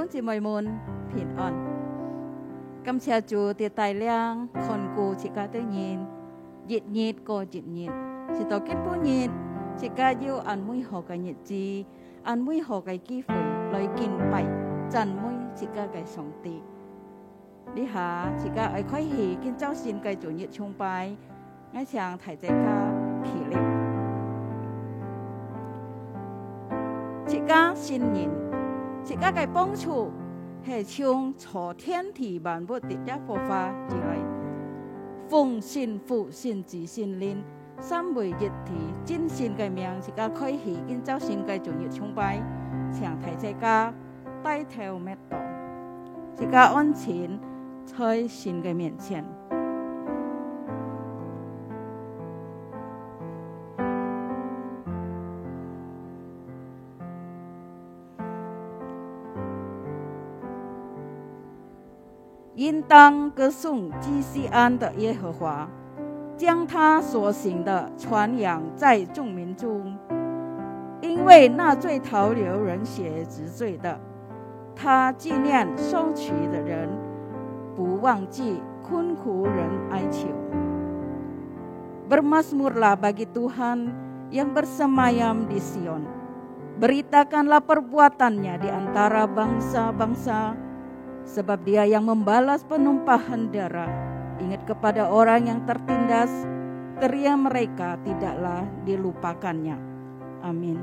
兄姊妹們平安。感謝主的帶領，看顧自家的人，日日過日日，直到今半日，自家要按每好嘅日子，按每好嘅機會來敬拜讚美自家嘅上帝。呢下自家愛開喜，見周線嘅主日崇拜，我想提大家起立。自家新人，自家嘅幫助係從坐天地萬物的一個法而來，奉神父先知先靈三位一體真神嘅名，自家開喜見周線嘅主日崇拜，想提大家低頭默禱，自家安全在神嘅面前。应当歌颂基西安的耶和华，将他所行的传扬在众民中。因为那最逃流人血之罪的，他纪念受屈的人，不忘记困苦人哀求。Bermazmurlah bagi Tuhan yang bersemayam di Sion. Beritakanlah perbuatannya di antara bangsa-bangsa. Sebab dia yang membalas penumpahan darah, ingat kepada orang yang tertindas, teriak mereka tidaklah dilupakannya. Amin.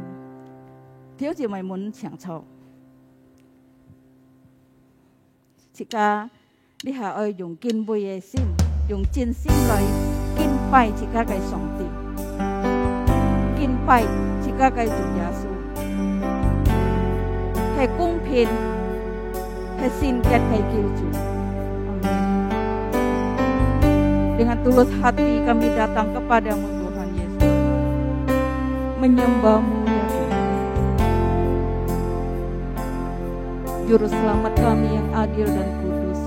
Thiếu chị mày muốn chẳng chậu. Chị ca đi hạ ơi dùng kinh bùi sim, dùng chín sim lại kinh bay chị ca cái sòng tì, kinh bay chị ca cái dùng giá su, hay cung phiền. Singkat hai kiucu. Dengan tulus hati kami datang kepadamu Tuhan Yesus, menyembahmu ya Tuhan, Juru Selamat kami yang adil dan kudus.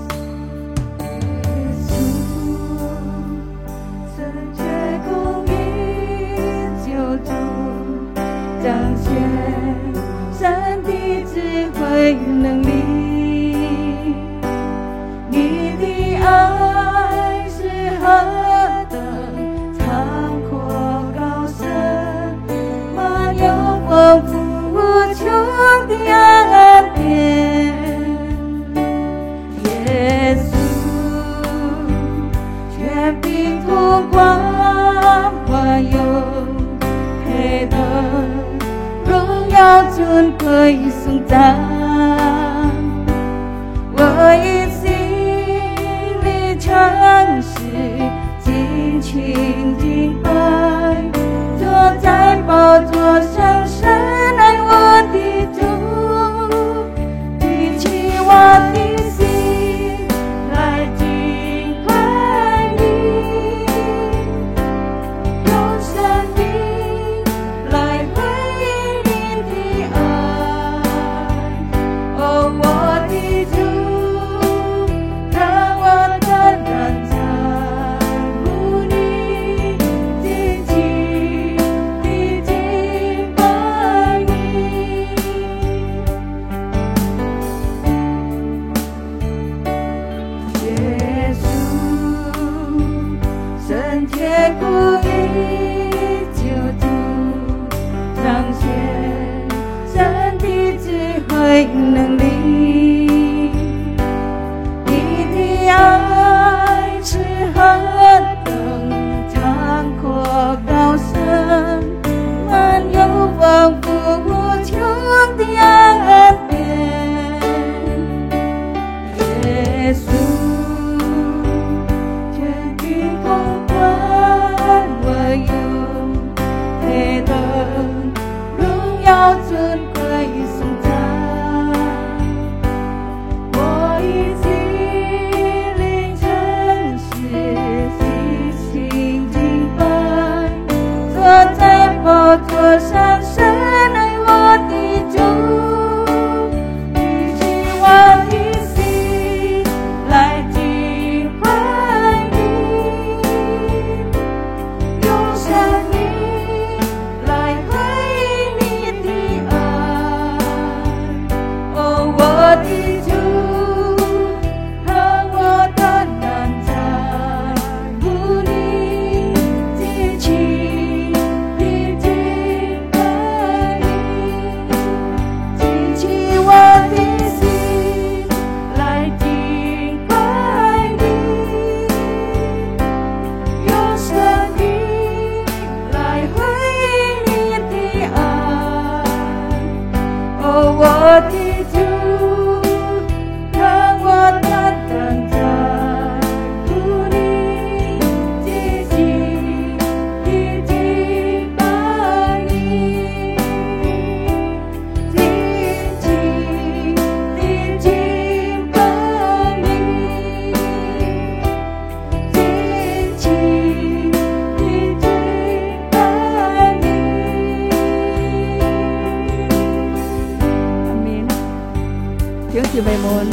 姐妹们，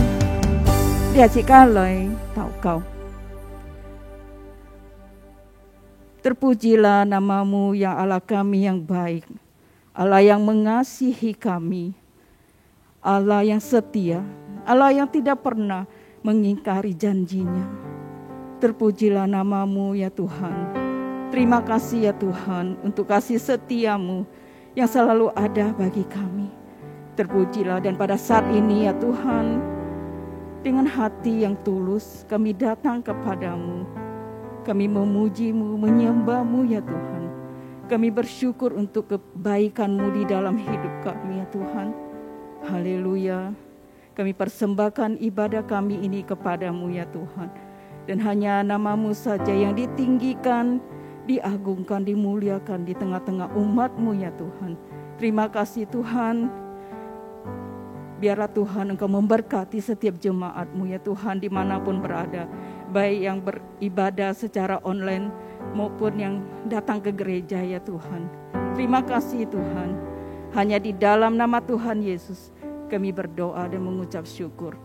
列起家来祷告。Terpujilah nama-Mu ya Allah kami yang baik, Allah yang mengasihi kami, Allah yang setia, Allah yang tidak pernah mengingkari janjinya. Terpujilah nama-Mu ya Tuhan. Terima kasih ya Tuhan untuk kasih setia-Mu yang selalu ada bagi kami. Terpujilah, dan pada saat ini ya Tuhan, dengan hati yang tulus kami datang kepadamu. Kami memuji-Mu, menyembah-Mu ya Tuhan. Kami bersyukur untuk kebaikan-Mu di dalam hidup kami ya Tuhan. Haleluya. Kami persembahkan ibadah kami ini kepadamu ya Tuhan. Dan hanya nama-Mu saja yang ditinggikan, diagungkan, dimuliakan di tengah-tengah umat-Mu ya Tuhan. Terima kasih Tuhan. Biarlah Tuhan Engkau memberkati setiap jemaat-Mu ya Tuhan dimanapun berada. Baik yang beribadah secara online maupun yang datang ke gereja ya Tuhan. Terima kasih Tuhan. Hanya di dalam nama Tuhan Yesus kami berdoa dan mengucap syukur.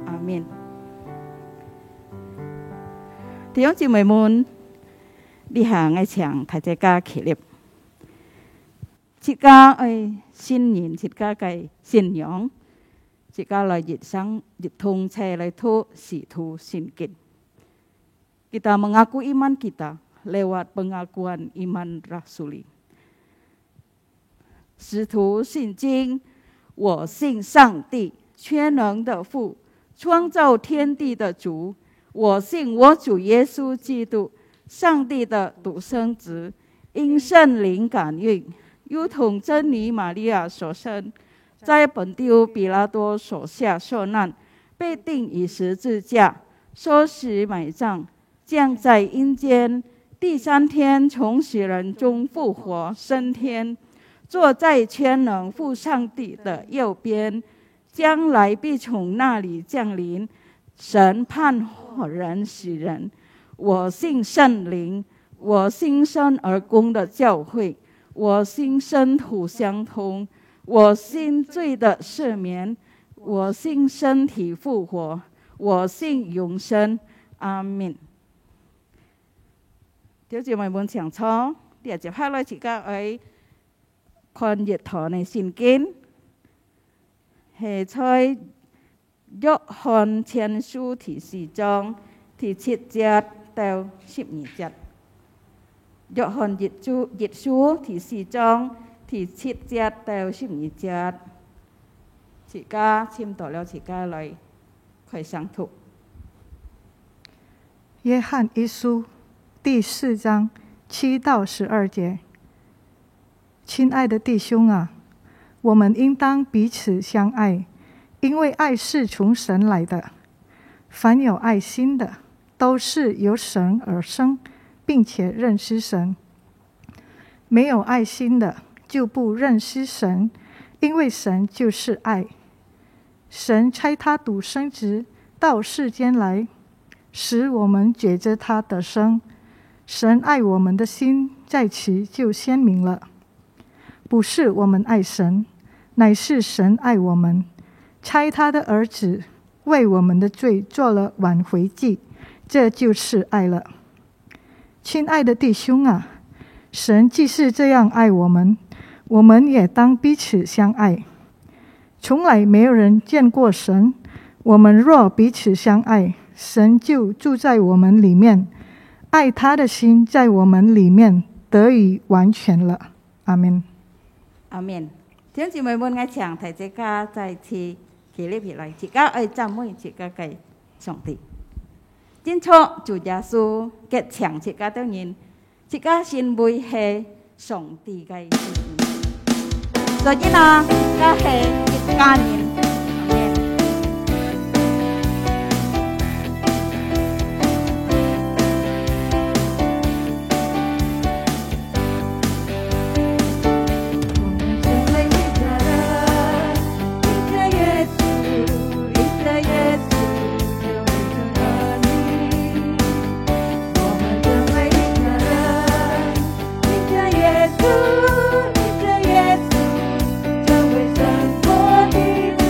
Amin. 弟兄姊妹們，呢下我想大家起立，自家新年，自家嘅信仰，自家來熱生熱通車來托使徒信經。Kita mengaku iman kita lewat pengakuan iman rasuli. 使徒信经，我信上帝，全能的父，创造天地的主。我信我主耶稣基督，上帝的独生子，因圣灵感孕，如同真女玛利亚所生，在本丢比拉多手下受难，被钉于十字架，受死埋葬，降在阴间，第三天从死人中复活升天，坐在全能父上帝的右边，将来必从那里降临，审判活人死人。我信圣灵，我信生而公的教会，我信生土相通，我信罪的赦免，我信身体复活，我信永生。阿們。弟兄姊妹們請坐，第二節拍來自家喺看熱堂嘅聖經，係在約翰前書第4章第7節到12節。約翰熱書第4章第7節到12節，自家簽到了，自家來快上圖。約翰一書第4章7到12節。親愛的弟兄啊，我們應當彼此相愛，因為愛是從神來的。凡有愛心的，都是由神而生，並且認識神。沒有愛心的，就不認識神，因為神就是愛。神差他獨生子到世間來，使我們覺着他的生。神愛我們的心在此就鮮明了，不是我們愛神，乃是神愛我們，差他的兒子為我們的罪做了挽回祭，這就是愛了。親愛的弟兄啊，神既是這樣愛我們，我們也當彼此相愛。從來沒有人見過神，我們若彼此相愛，神就住在我們裡面，愛他的心在我們裡面得以完全了。阿們。阿們。弟兄姊妹們，我請大家再次起立起來，自家讚美自家嘅上帝。今初主耶穌嘅請自家當然，自家先會係上帝嘅心意。所以呢，自家係一家人。耶稣，成为生活的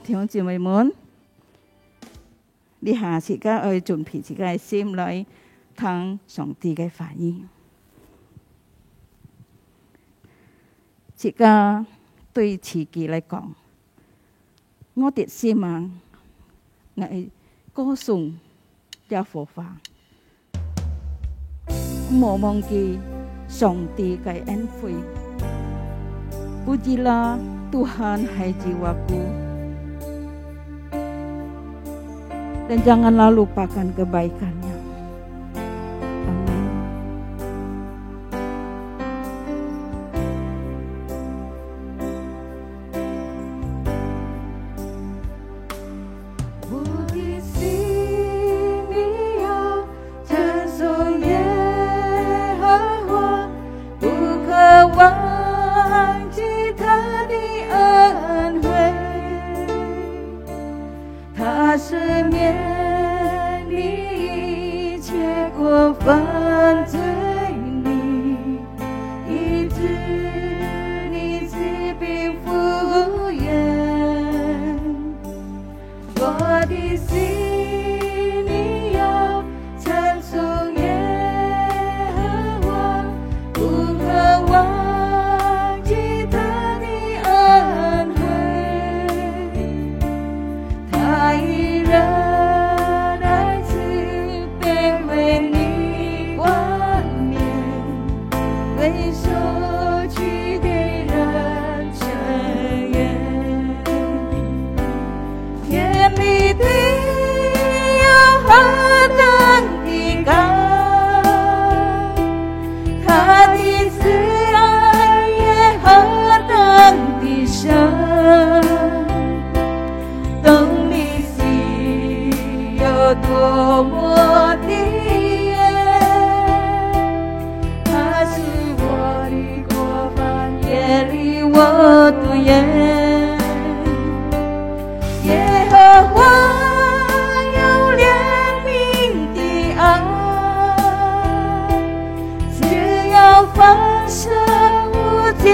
弟兄姊妹們，你下時間愛準備自己嘅心來聽上帝嘅話語。自家對自己嚟講，我哋希望係歌頌耶和華，冇忘記上帝嘅恩惠。Pujilah Tuhan hai jiwaku, dan janganlah lupakan kebaikannya. Amin. Di sini ya 찬송 Yehova, Bukawang cita di ân huệ,他赦免你一切过犯罪你，医治你疾病复原。我的心里要찬송耶和华，不可忘记他的恩惠，他以仁爱慈悲为你冠冕，为受屈的人伸冤。天比地有何等的高，他的慈爱也何等的深，等你心有多么的远，他是我的过犯，也离我独远。耶和华有怜悯的爱，只要放射无尽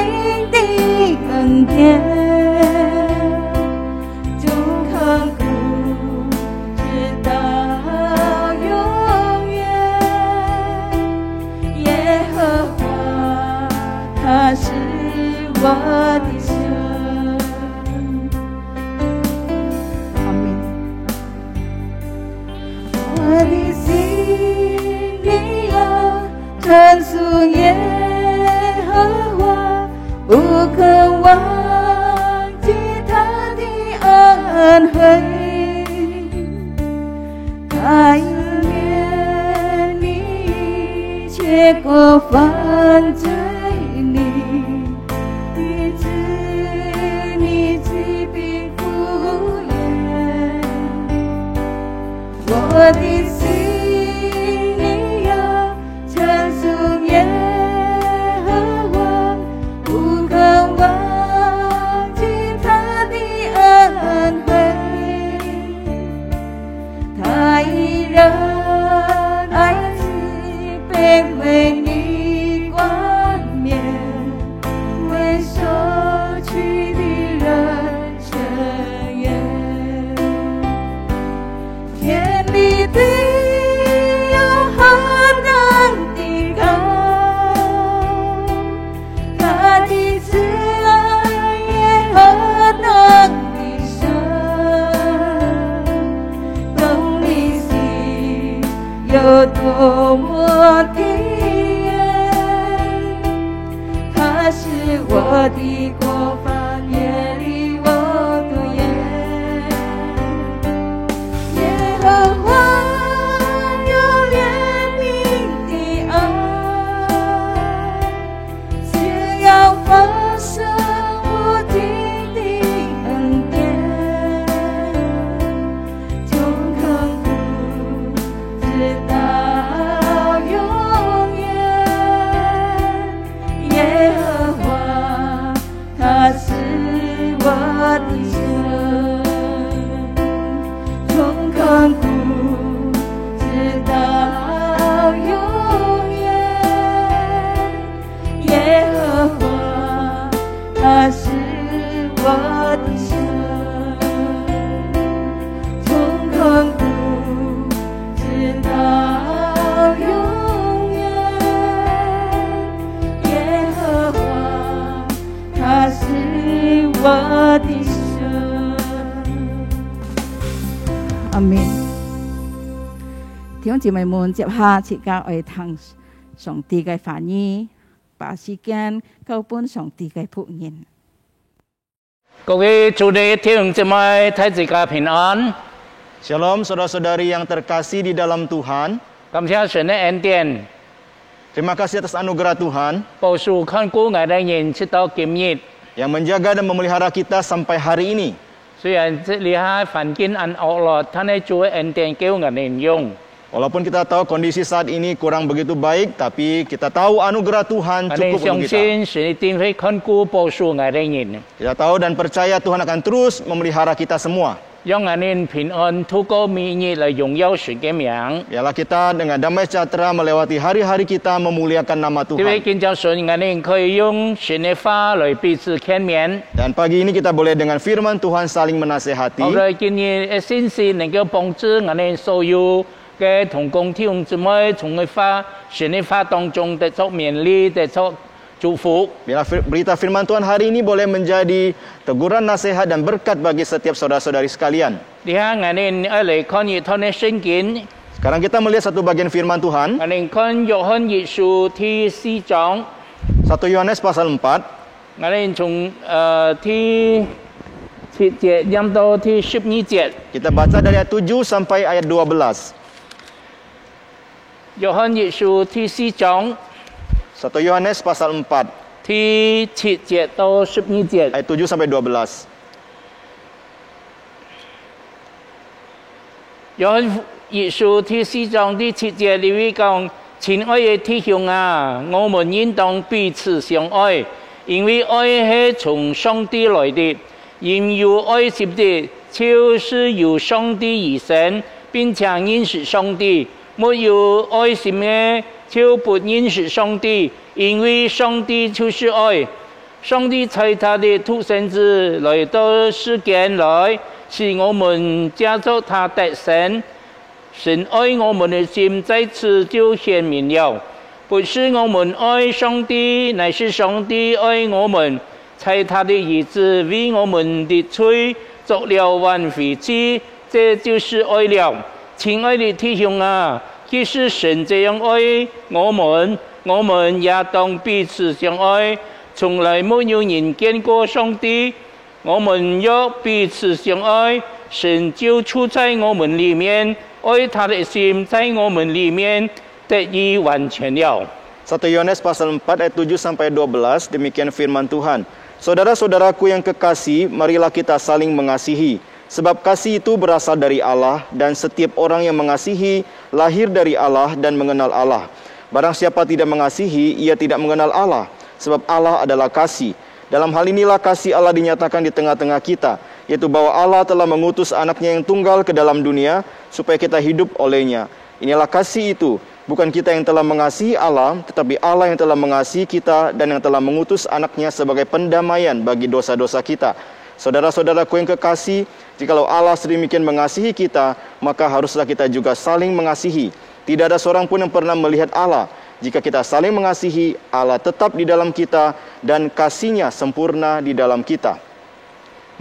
的恩典，从亘古直到永远。耶和华他是我的神。阿门。我的心里要찬송耶和华，不可忘记他的恩惠，他以免你一切过犯罪你，医治你疾病复原。我的心里要찬송耶和华，不可忘记他的恩惠，他以仁爱慈悲为你冠冕，为受屈的人伸冤。天比地有何等的高，他的慈爱也何等的深，等你心有多么的远，他是我的过犯，也离我独远。耶和华有怜悯的爱，只要放射无尽的恩典，从亘古直到永远。耶和华他弟兄姊妹們，接下自家愛聽上帝嘅話語，把時間交俾上帝嘅僕人。各位主內弟兄姊妹，大家平安。Shalom saudara-saudari yang terkasih di dalam Tuhan. 感謝神嘅恩典， Terima kasih atas anugerah Tuhan 保守看顧我哋人直到今日。 yang menjaga dan memelihara kita sampai hari ini. 雖然這裡下環境很惡劣，但係主嘅恩典叫我哋用。 Walaupun kita tahu kondisi saat ini kurang begitu baik, tapi kita tahu anugerah Tuhan 我哋 cukup 相 untuk kita. 信神一定會看顧保守我哋人， Kita tahu dan percaya Tuhan akan terus memelihara kita semua. 讓我哋平安透過每日嚟榮耀神嘅名。 Biarlah kita dengan damai sejahtera melewati hari-hari kita memuliakan nama 呢位 Tuhan. 見證信，我哋可以用神嘅話嚟彼此勸勉。 Dan pagi ini kita boleh dengan firman Tuhan saling 我 menasehati. 哋今日嘅信息能夠幫助我哋所有嘅同工弟兄姊妹從嘅話神嘅話當中得到勉勵，得到祝福。 Biarlah berita firman Tuhan hari ini boleh menjadi teguran, nasihat, dan berkat bagi setiap saudara-saudari sekalian. 呢下我哋愛嚟看約翰嘅聖經， Sekarang kita melihat satu bagian firman Tuhan. 我哋看約翰一書第4章， 1 Yohanes pasal 4. 我哋從第7節念到第12節。 Kita baca dari ayat 7 sampai ayat 12. 約翰一書第4章 1 Yohanes pasal 4第7節到12節。 ayat 7 sampai 12. 約翰一書第4章第7節裏面講：親愛的弟兄啊，我們應當彼此相愛，因為愛係從上帝來的。因有愛心的，就是由上帝而生，並且認識上帝；沒有愛心的，就不認識上帝，因為上帝就是愛。上帝差他的獨生子來到世間來，使我們藉着他得生。神愛我們的心在此就顯明了，不是我們愛上帝，乃是上帝愛我們，差他的兒子為我們的罪作了挽回祭，這就是愛了。親愛的弟兄啊，既是神這樣愛我們，我們也當彼此相愛。從來沒有人見過上帝，我們若彼此相愛，神就住在我們裡面，愛他的心在我們裡面得以完全了。 1 Yohanes pasal 4 ayat 7 sampai 12. Demikian firman Tuhan. Saudara-saudaraku yang kekasih, marilah kita saling mengasihi. Sebab kasih itu berasal dari Allah, dan setiap orang yang mengasihi lahir dari Allah dan mengenal Allah. Barang siapa tidak mengasihi, ia tidak mengenal Allah, sebab Allah adalah kasih. Dalam hal inilah kasih Allah dinyatakan di tengah-tengah kita, yaitu bahwa Allah telah mengutus anaknya yang tunggal ke dalam dunia, supaya kita hidup olehnya. Inilah kasih itu, bukan kita yang telah mengasihi Allah, tetapi Allah yang telah mengasihi kita dan yang telah mengutus anaknya sebagai pendamaian bagi dosa-dosa kita. Saudara-saudaraku yang kekasih, jikalau Allah sedemikian mengasihi kita, maka haruslah kita juga saling mengasihi. Tidak ada seorang pun yang pernah melihat Allah. Jika kita saling mengasihi, Allah tetap di dalam kita dan kasih-Nya sempurna di dalam kita.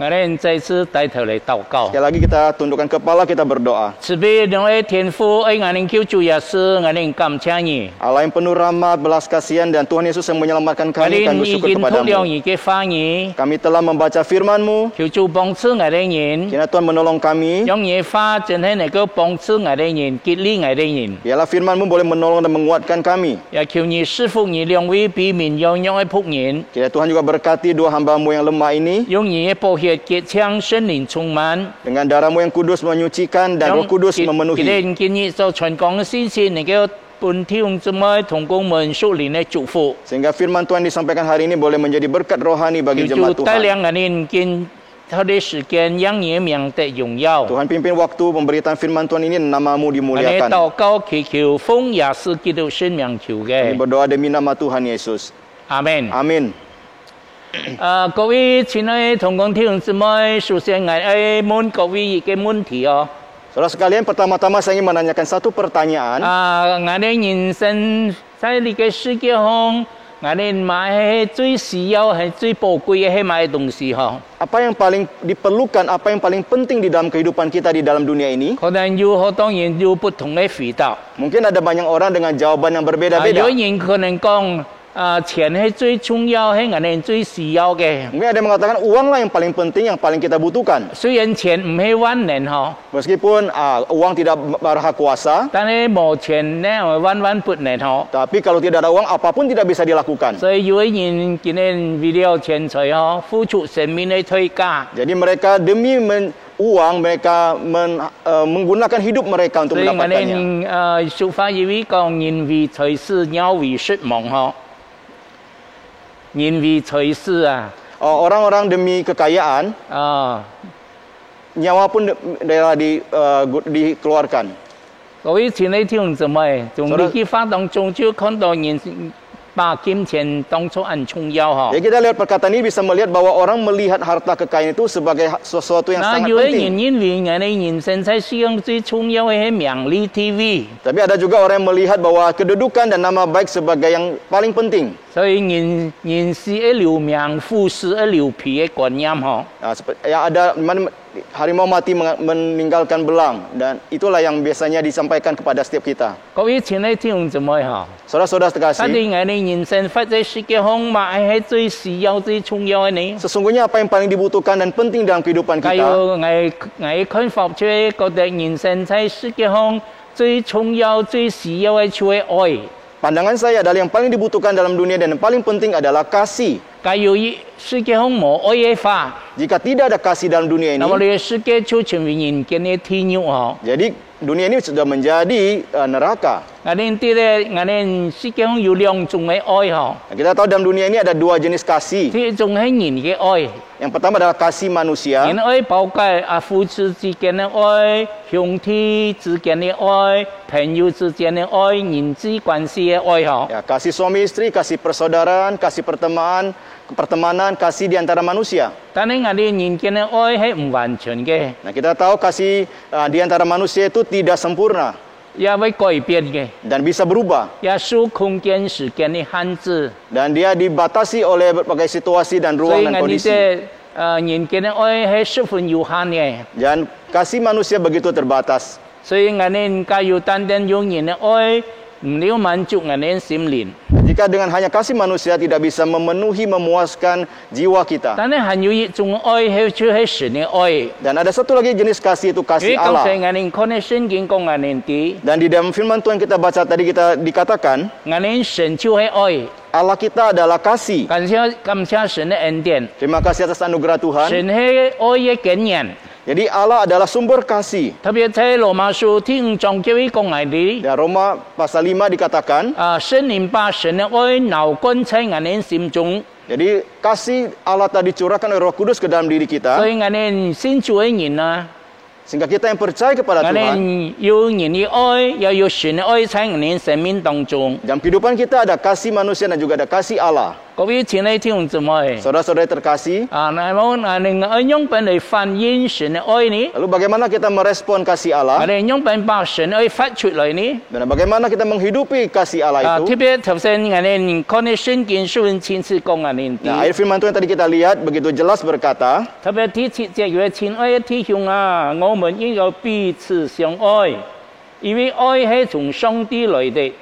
我哋再次帶頭嚟禱告。 Sekali lagi kita tundukkan kepala, kita berdoa. 慈悲兩位天父，愛我哋救主耶穌，我哋感謝你。 Allah yang penuh rahmat, belas kasihan, dan Tuhan Yesus yang menyelamatkan 我 kami, 哋 kami 已 bersyukur 經讀了 kepadamu. 你嘅話語， Kami telah membaca firman-Mu, 求主幫助我哋人， kiranya Tuhan menolong kami. 讓你話真係能夠幫助我哋人，激勵我哋人。 Biarlah firman-Mu boleh menolong dan menguatkan kami. 也求你賜福你兩位俾面讓嘅僕人， Kiranya Tuhan juga berkati dua hamba-Mu yang lemah ini. 用你嘅寶血潔淨聖靈充滿。 Dengan darah-Mu yang kudus menyucikan dan Roh Kudus 佢 memenuhi. 哋建議就傳講嘅信息能夠本弟兄姊妹同工們屬靈嘅祝福。 Sehingga firman Tuhan disampaikan hari ini boleh menjadi berkat rohani bagi 求 jemaat 主帶 Tuhan. 領我哋見他的時間，讓你名得榮耀。 Tuhan pimpin waktu pemberitaan firman Tuhan ini, nama-Mu 我哋 dimuliakan. 禱告祈求奉耶穌基督聖名求 Kami 嘅， berdoa demi nama Tuhan Yesus. 阿門。 Amin. 各位親愛同工弟兄姊妹，首先我愛問各位一個問題哦。 Saudara sekalian, pertama-tama saya ingin menanyakan satu pertanyaan. 我哋人生在呢個世界上，我哋買最需要係最寶貴嘅買東西嗬。Apa yang paling diperlukan, apa yang paling penting di dalam kehidupan kita di dalam dunia ini? 可能有好多人有不同嘅回答。Mungkin ada banyak orang dengan jawaban yang berbeda-beda. 有人可能講錢係最重要，係我哋最需要嘅。 Mungkin ada yang mengatakan uanglah yang paling penting, yang paling kita butuhkan. 雖然錢唔係萬能嗬， Meskipun uang tidak berhak kuasa, 但係冇錢咧，萬不能嗬。 tapi kalau tidak ada uang, apapun tidak bisa dilakukan. 所以有啲人今日為了錢財嗬，付出生命嘅代價。 Jadi mereka demi uang, mereka menggunakan hidup mereka untuk 所以我 mendapatkannya. 哋説法以為講人為財死，鳥為食亡嗬。 人為財死啊！ Orang-orang demi kekayaan, nyawa pun dikeluarkan. 各位前啲弟兄姊妹，從歷史法當中就看到人把金錢當作很重要嗬。 Jadi kita lihat perkataan ini bisa melihat bahwa orang melihat harta kekayaan itu sebagai sesuatu yang 那 sangat 有啲 penting. 人因為我哋人生在世上最重要嘅係名利 TV， Tapi ada juga orang yang melihat bahwa kedudukan dan nama baik sebagai yang paling penting. 所以人是一留名，富是一留皮嘅觀念嗬。 Ya ada harimau mati meninggalkan belang, dan itulah yang biasanya disampaikan kepada setiap kita. 各位前啲弟兄姊妹嗬， Saudara-saudara 但 terkasih, 係我哋人生發在世界上買係最需要、最重要嘅呢。 sesungguhnya apa yang paling dibutuhkan dan penting dalam kehidupan 還 kita? 有我看法出覺得人生在世界上最重要、最需要嘅就係愛。 Pandangan saya adalah yang paling dibutuhkan dalam dunia dan yang paling penting adalah kasih. 假如世界上冇愛嘅話， Jika tidak ada kasih dalam dunia 那麼 ini, 你嘅世界就成為人間嘅地獄嗬。 jadi dunia ini sudah menjadi neraka. 我哋啲咧，我哋世界上有兩種嘅愛嗬， Kita tahu dalam dunia ini ada dua jenis kasih. 第一種係人嘅愛， Yang pertama adalah kasih manusia. 人愛包括父子之間嘅愛、兄弟之間嘅愛、朋友之間嘅愛、人際關係嘅愛嗬。 Ya, kasih suami istri, kasih persaudaraan, kasih pertemanan, kasih di antara manusia. 但係我哋人間嘅愛係唔完全嘅， Nah, kita tahu kasih di antara manusia itu tidak sempurna 也會改變嘅， dan bisa berubah. 也受空間時間嘅限制。 Dan dia dibatasi oleh berbagai situasi dan 所以 ruang dan 我哋 kondisi. 嘅人間嘅愛係十分有限嘅， Dan kasih manusia begitu terbatas. 所以我哋假如單單用人嘅愛，唔了滿足我哋心靈。 Jika dengan hanya kasih manusia tidak bisa memenuhi, memuaskan jiwa kita. 但係還有一種愛係就係神嘅愛。 Dan ada satu lagi jenis kasih, itu 因為 kasih 剛才 Allah. 我哋看嘅聖經講我哋啲， Dan di dalam firman Tuhan kita baca tadi, kita dikatakan 我哋神就係愛， Allah kita adalah kasih. 感謝神嘅恩典， Terima kasih atas anugerah Tuhan. 神係愛嘅根源。 Jadi Allah adalah sumber kasih. 特別喺羅馬書第5章叫佢講我哋， Dan Roma pasal 5 dikatakan, 聖靈把神嘅愛流灌在我哋心中， jadi kasih Allah tadi dicurahkan oleh Roh Kudus ke dalam diri 所 kita, 以我哋信主嘅人啊。 sehingga kita yang percaya kepada 我 Tuhan. 哋有人嘅愛，又有神嘅愛在我哋生命當中。 Dalam kehidupan kita ada kasih manusia dan juga ada kasih Allah. 各位親愛的弟兄姊妹， Saudara-saudara terkasih, 那麼我哋用本嚟反映神嘅愛呢？ lalu bagaimana kita merespon kasih 我 Allah? 哋用本把神嘅愛發出來呢？ Dan bagaimana kita menghidupi kasih Allah 特 itu? 別頭先我哋看嘅聖經書親自講我哋 Nah, 啲， ayat firman Tuhan tadi kita lihat begitu jelas berkata, 特別第7節嘅親愛的弟兄啊，我們應該彼此相愛，因為愛係從上帝來的。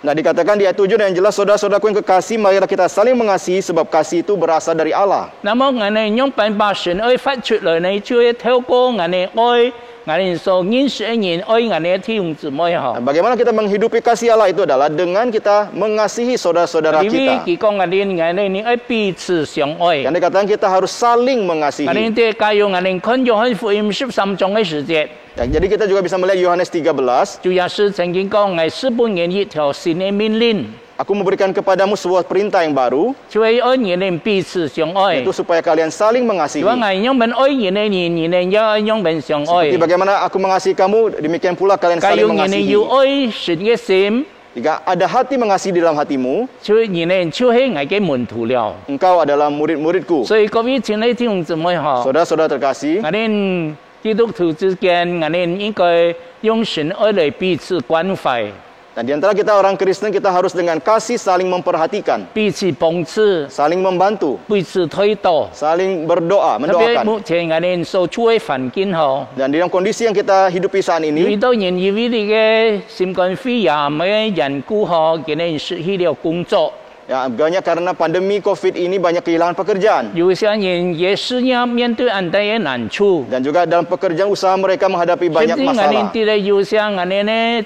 nah dikatakan di ayat 7 yang jelas, saudara-saudaraku yang kekasih, marilah kita saling mengasihi sebab kasih itu berasal dari Allah. 那麼我哋用本把神愛發出來呢，就係透過我哋愛，我哋所認識嘅人愛我哋嘅弟兄姊妹嗬 Nah,。bagaimana kita menghidupi kasih Allah itu adalah dengan kita mengasihi saudara-saudara 因為 kita. 佢講我哋愛彼此相愛。 Yang dikatakan kita harus saling 我哋 mengasihi. 啲假如我哋看約翰福音13章嘅時節， Ya, jadi kita juga bisa melihat Yohanes 13, 主耶穌曾經講：我是本人一條新嘅命令， aku memberikan kepadamu sebuah perintah yang baru, 就係愛人彼此相愛。 yaitu supaya kalian saling 如 mengasihi. 果我用本愛人嘅人，人也愛用本相愛 Seperti。bagaimana aku mengasihi kamu, demikian pula kalian 假 saling 如人哋 mengasihi. 要愛神嘅心， Jika ada hati mengasihi di dalam hatimu, 就人哋就係我嘅門徒了。 engkau adalah murid-muridku. 所以各位親愛的弟兄姊妹嗬。 Saudara-saudara terkasih, 我哋基督徒之間，我哋應該用神愛嚟彼此關懷。Dan di antara kita orang Kristen, kita harus dengan kasih saling memperhatikan, 彼此帮助， saling membantu, 彼此推导。 saling berdoa, 特別 mendoakan. 目前我哋所處嘅環境嗬， Dan di dalam kondisi yang kita hidupi saat 遇 ini, 到人因為你嘅新冠肺炎嘅緣故嗬，佢哋失去了工作。 ya, banyak karena pandemi COVID ini banyak kehilangan pekerjaan. 有些人也是要面對很大嘅難處。 Dan juga dalam pekerjaan usaha mereka menghadapi 甚 banyak 至我哋 masalah. 啲咧有些我哋咧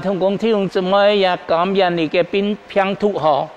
同工弟兄姊妹也感染你嘅病毒嗬。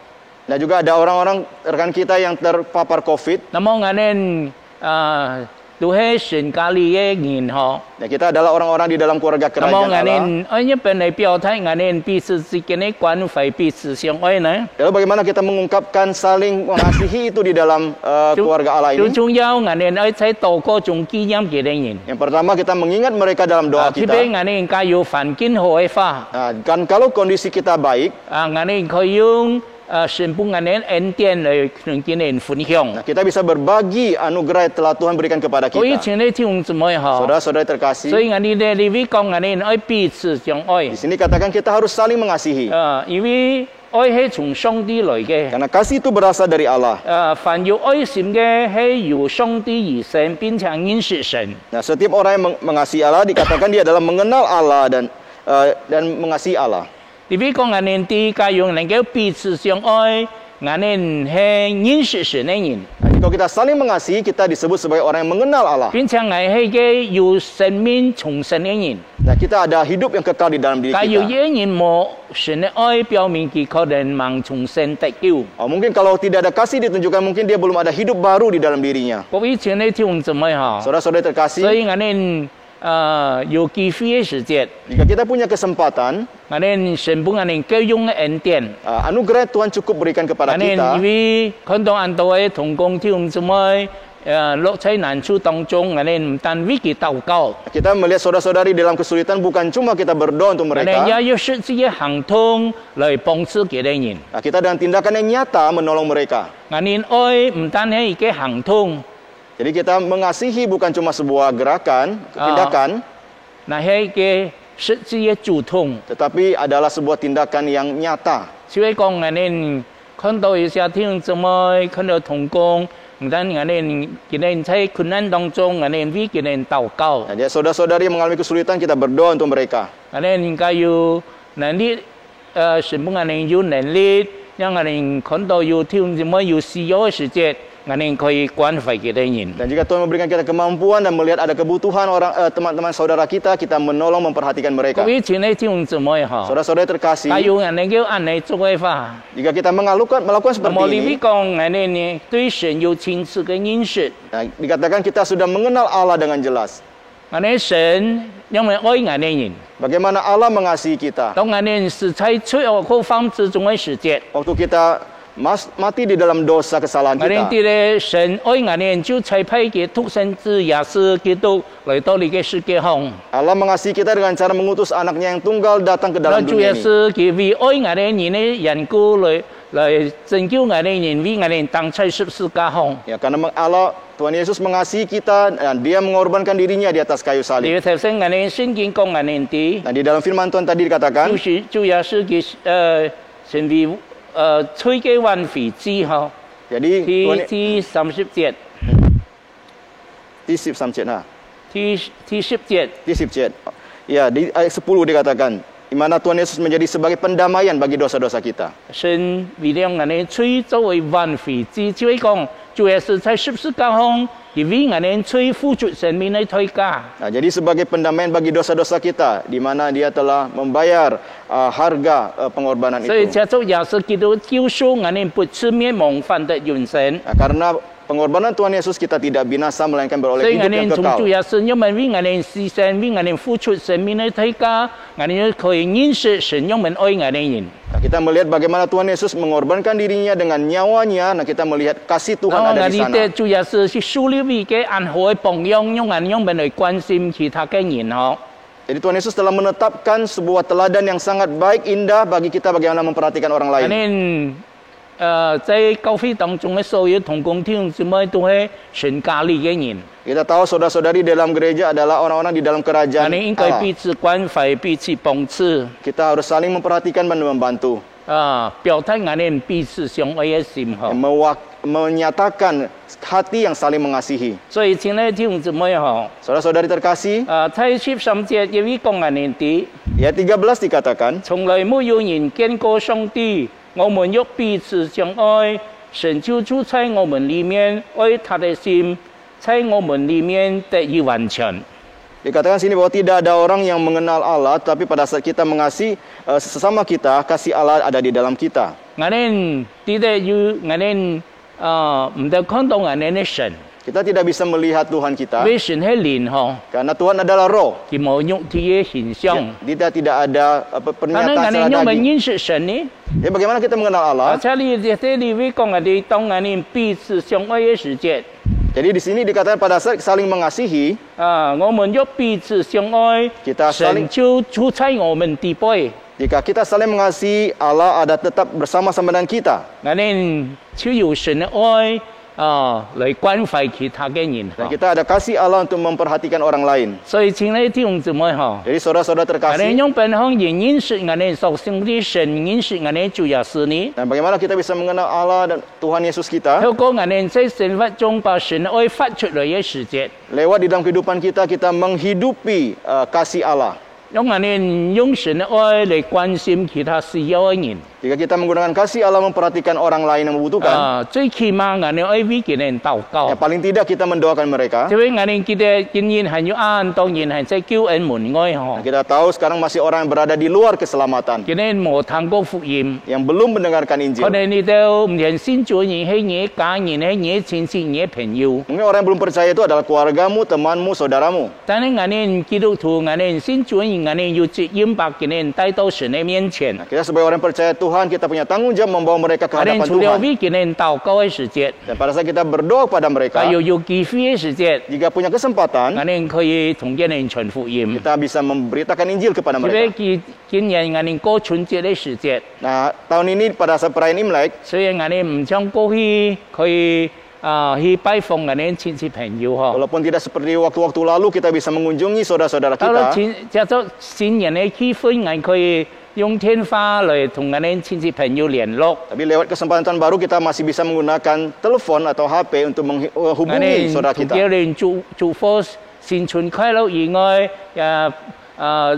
Dan juga ada orang-orang rekan kita yang terpapar COVID. 那麼我哋都係神家裏嘅人嗬。 Ya, kita adalah orang-orang di dalam keluarga 那麼 kerajaan 我 Allah. 哋一般嚟表態，我哋彼此之間嘅關係彼此相愛呢。 Lalu bagaimana kita mengungkapkan saling mengasihi itu di dalam keluarga Allah 最 ini? 重要，我哋喺度過種紀念嘅人。 Yang pertama kita mengingat mereka dalam doa 特別 kita. 我哋應該要環境好嘅話， Nah, kan kalau kondisi kita baik, 我哋可以用神父我哋恩典嚟同佢哋分享。 nah, kita bisa berbagi anugerah yang telah Tuhan berikan kepada 各位 kita. 親愛弟兄姊妹嗬， Saudara-saudara 所 terkasih, 以我哋咧呢位講我哋愛彼此相愛 di，sini katakan kita harus saling mengasihi. 因為愛係從上帝來嘅。 Karena kasih itu berasal dari Allah. 凡有愛心嘅係由上帝而生，並且認識神。 Nah, setiap orang yang mengasihi Allah dikatakan dia adalah mengenal Allah dan mengasihi Allah. 特別講我哋啲家用能夠彼此相愛，我哋係認識神嘅人。 Nah, kalau kita saling mengasihi, kita disebut sebagai orang yang mengenal Allah. 並且我係嘅有生命重生嘅人。 Nah, kita ada hidup yang kekal di dalam diri 假如 kita. 有人冇神嘅愛，表明佢可能盲重生得救。 Mungkin kalau tidak ada kasih ditunjukkan, mungkin dia belum ada hidup baru di dalam dirinya. 各位親愛弟兄姊妹嚇， Saudara-saudara 所 terkasih, 以我哋有機會嘅時節， jika kita punya kesempatan, 我哋神本我哋夠用嘅恩典。 anugerah Tuhan cukup berikan 我 kepada 哋 kita. 因為看到很多嘅同工弟兄姊妹，落在難處當中，我哋唔但為佢禱告， Kita melihat saudara-saudari dalam kesulitan, bukan cuma kita berdoa untuk 我哋 mereka. 也要實際嘅行動來幫助佢哋人。 Nah, kita dengan tindakan yang nyata menolong mereka. 我哋愛唔單係一個行動， Jadi kita mengasihi bukan cuma sebuah gerakan, tindakan, 那係一個實際嘅主動。 tetapi adalah sebuah tindakan yang nyata. 所以講我哋看到有些弟兄姊妹，看到同工，唔單我哋佢哋喺困難當中，我哋為佢哋禱告， Nah, jadi saudara-saudari yang mengalami kesulitan, kita berdoa untuk mereka. 我哋應該有能力，神本我哋有能力，讓我哋看到有弟兄姊妹有需要嘅時節，我哋可以關懷佢哋人。 Dan jika Tuhan memberikan kita kemampuan dan melihat ada kebutuhan teman-teman saudara kita, kita menolong, memperhatikan 各 mereka. 位親愛弟兄姊妹嚇， Saudara-saudara terkasih, 假如我哋叫按嚟做嘅話， jika kita melakukan 那 seperti 麼你 ini, 講我哋呢對神有清楚嘅認識， nah, dikatakan kita sudah mengenal Allah dengan jelas. 我哋神因為愛我哋人。 Bagaimana Allah mengasihi kita. 當我哋是在罪惡過犯之中嘅時節， Waktu kita mati di dalam dosa kesalahan 我哋 kita, 啲咧神愛我哋就差派嘅獨生子耶穌基督嚟到呢個世界上。 Allah mengasihi kita dengan cara mengutus anaknya yang tunggal datang ke 那 dalam 主耶 dunia ini. 穌佢為愛我哋人嘅緣故嚟拯救我哋人，為我哋當在十字架上。 Ya, karena Allah Tuhan Yesus mengasihi kita dan Dia mengorbankan dirinya di atas kayu 你 salib. 要提醒我哋聖經講我哋啲， Nah, di dalam firman Tuhan tadi dikatakan, 就是主耶穌佢成為吹嘅運費之後， jadi Tuhan, 第30節， di 10 節, 第10節。 di 10 節. Ya, di ayat 10 dikatakan, di mana Tuhan Yesus menjadi sebagai pendamaian bagi dosa-dosa kita. 神為了我哋罪作為挽回之，就係講主耶穌在十字架上，佢為我哋罪付出生命嘅代價。 Nah, jadi sebagai pendamaian bagi dosa-dosa kita, di mana Dia telah membayar harga pengorbanan 所以 itu. 借助耶穌基督救贖我哋不至滅亡犯得永生。 Nah, karena pengorbanan Tuhan Yesus kita tidak binasa melainkan 所 beroleh 以我 hidup yang 哋從主 kekal. 耶穌因為為我哋犧牲，為我哋付出生命嘅代價，我哋可以認識神用們愛我哋人。 Nah, kita melihat bagaimana Tuhan Yesus mengorbankan dirinya dengan nyawanya. Nah, kita melihat kasih Tuhan 然後 ada 我 di 哋 sana. 嘅主耶穌是樹立一個很好嘅榜樣，用我們嚟關心其他嘅人嗬。 Jadi Tuhan Yesus telah menetapkan sebuah teladan yang sangat baik, indah bagi kita bagaimana memperhatikan orang 我 lain. 哋在教會當中嘅所有同工弟兄姊妹都係神家裏嘅人。 Kita tahu saudara-saudari dalam gereja adalah orang-orang di dalam kerajaan 我哋應該 Allah. 彼此關懷、彼此幫助， Kita harus saling memperhatikan dan membantu. 表達我哋彼此相愛嘅心嗬。 Menyatakan hati yang saling mengasihi. 所以親愛弟兄姊妹嗬， Saudara-saudari terkasih, 喺13節有一講我哋啲， ayat 13 dikatakan, 從來沒有人見過上帝，我們若彼此相愛，神就住在我們裡面，愛他的心在我們裡面得以完全。 Dikatakan sini bahwa tidak ada orang yang mengenal Allah, tapi pada saat kita mengasihi sesama kita, kasih Allah ada di dalam kita. 我哋啲要我哋唔得看到我哋嘅神， Kita tidak bisa melihat Tuhan kita 因為神係靈嗬， karena Tuhan adalah roh. 佢冇肉體嘅形象。 Tidak ada 但係 pernyataan 我哋 secara 因為 daging. 認識神呢， Ya, bagaimana kita mengenal Allah? 而且你喺呢位講我哋當我哋彼此相愛嘅時節， Jadi di sini dikatakan pada saat saling mengasihi, 我們若彼此相愛， kita 神 saling 就住在我們地背。 jika kita saling mengasihi, Allah ada tetap bersama-sama dengan kita. 我哋就有神嘅愛嚟關懷其他嘅人。 Dan kita ada kasih Allah untuk memperhatikan orang lain. 所以親愛弟兄姊妹嗬， Jadi saudara-saudara 我哋 terkasih, 用本行認識我哋所信的神，認識我哋主耶穌呢？ dan bagaimana kita bisa mengenal Allah dan Tuhan Yesus kita? 透過我哋在生活中把神嘅愛發出來嘅時節， Lewat di dalam kehidupan kita, kita menghidupi kasih Allah. 用我哋用神嘅愛嚟關心其他需要嘅人。 Jika kita menggunakan kasih Allah memperhatikan orang lain yang membutuhkan, 最起碼我哋愛為佢哋禱告 ya。paling tidak kita mendoakan mereka. 因為我哋記得仍然係要按當然係在救恩門外嗬， Kita tahu sekarang masih orang yang berada di luar keselamatan, 佢哋冇聽過福音。 yang belum mendengarkan 可 Injil. 能你都唔認信主人係你家人係你親戚你朋友， Mungkin orang yang belum percaya itu adalah keluargamu, temanmu, saudaramu. 但係我哋基督徒，我哋信主人，我哋要責任把佢哋帶到神嘅面前。 Kita sebagai orang yang percaya Tuhan, kita punya tanggung jawab membawa mereka ke 我哋 hadapan 除了 Tuhan. 為佢哋禱告嘅時節， Dan pada saat kita berdoa pada mereka, 還有機會嘅時節， jika punya kesempatan, 我哋可以同佢哋傳福音。 kita bisa memberitakan Injil kepada 因為 mereka. 今年我哋過春節嘅時節， Nah, tahun ini pada saat perayaan Imlek, 所以我哋唔想過去可以去拜訪我哋親戚朋友嗬。 walaupun tidak seperti waktu-waktu lalu kita bisa mengunjungi saudara-saudara 到了 kita, 叫做新年嘅氣氛，我可以用電話嚟同我哋親戚朋友聯絡。 tapi lewat kesempatan baru kita masih bisa menggunakan telepon atau HP untuk 我 menghubungi 哋 saudara 同 kita. 佢哋祝福新春快樂以外，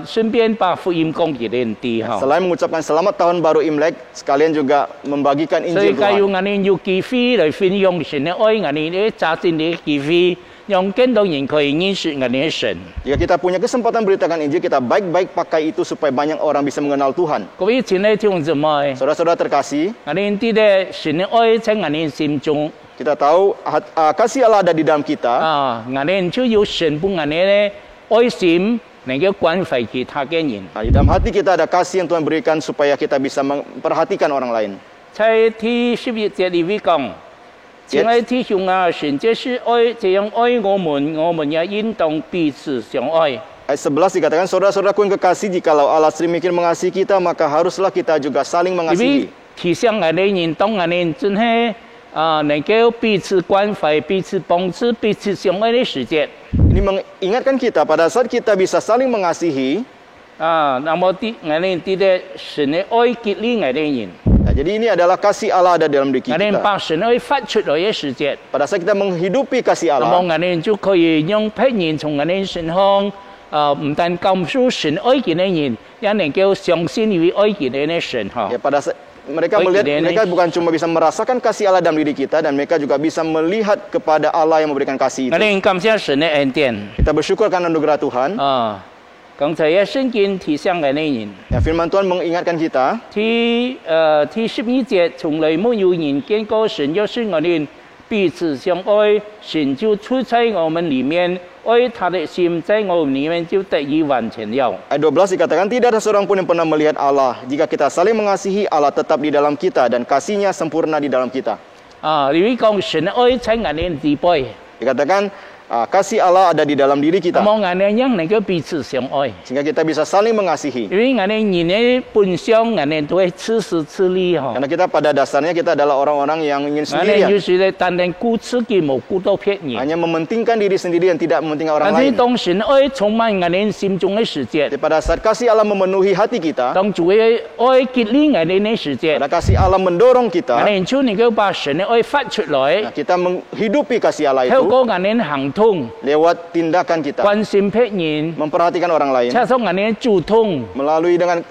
順便把福音講給人哋嗬。 Selain mengucapkan selamat tahun baru Imlek, sekalian juga membagikan 所以 Injil 假如 Tuhan. 我哋有機會嚟分享神嘅愛，我哋啲揸緊啲機會，讓更多人可以認識我哋嘅神。 Jika kita punya kesempatan beritakan Injil, kita baik-baik pakai itu supaya banyak orang bisa mengenal Tuhan. 各位親愛弟兄姊妹， Saudara-saudara terkasih, 我哋啲咧神嘅愛喺我哋心中。 kita tahu kasih Allah ada di dalam kita. 我哋就要神幫我哋咧愛心，能夠關懷其他嘅人。 Nah, di dalam hati kita ada kasih yang Tuhan berikan supaya kita bisa memperhatikan orang lain. 在第11節裏面講，親愛弟兄啊，神這是愛，這樣愛我們也應當彼此相愛。 Ayat 11 dikatakan, saudara-saudaraku yang kekasih, jikalau Allah sedemikian mengasihi kita, maka haruslah kita juga saling 因為 mengasihi. 提醒我哋人，當我哋真係能夠彼此關懷、彼此幫助、彼此相愛嘅時節， Ini mengingatkan kita pada saat kita bisa saling mengasihi. 那麼我哋啲咧神嘅愛激勵我哋人， Nah, jadi ini adalah kasih Allah ada dalam diri 我哋 kita. 把神嘅愛發出來嘅時節， Pada saat kita menghidupi kasih 那麼 Allah, 我哋就可以讓別人從我哋身上。唔但感受神愛佢嘅人，也能夠相信於愛佢嘅神嗬。 ya pada saat mereka Baik, melihat, ini. mereka bukan cuma bisa merasakan kasih Allah dalam diri kita, dan mereka juga bisa melihat kepada Allah yang memberikan kasih 我 itu. 哋感謝神嘅恩典。 Kita bersyukur karena anugerah Tuhan. 剛才嘅聖經提醒我哋人， Ya, firman Tuhan mengingatkan kita, 第12節，從來沒有人見過神，要是我哋彼此相愛，神就住在我們裡面，愛他的心在我們裡面就得以完全了。 ayat 12 dikatakan, tidak ada seorang pun yang pernah melihat Allah. Jika kita saling mengasihi, Allah tetap di dalam kita dan kasihnya sempurna di dalam kita. 你會講神嘅愛在我哋底背， Dikatakan kasih Allah ada di dalam diri kita. 咁我哋因能夠彼此相愛， Sehingga kita bisa saling mengasihi. 因為我哋人嘅本相，我哋都係自私自利嗬。 Karena kita pada dasarnya kita adalah orang-orang yang ingin 我哋 sendirian. 有時咧，單單顧自己冇顧到別人。 Hanya mementingkan diri sendiri dan tidak mementingkan orang 但是 lain. 當神愛充滿我哋心中嘅世界， Jadi pada saat kasih Allah memenuhi hati kita, 當主嘅愛結連我哋嘅世界， pada kasih Allah mendorong 我 kita, 哋就能夠把神嘅愛發出來， kita menghidupi kasih Allah 透 itu 過我哋行通， lewat tindakan kita, 關心別人， memperhatikan orang lain, 加上我哋主動， melalui dengan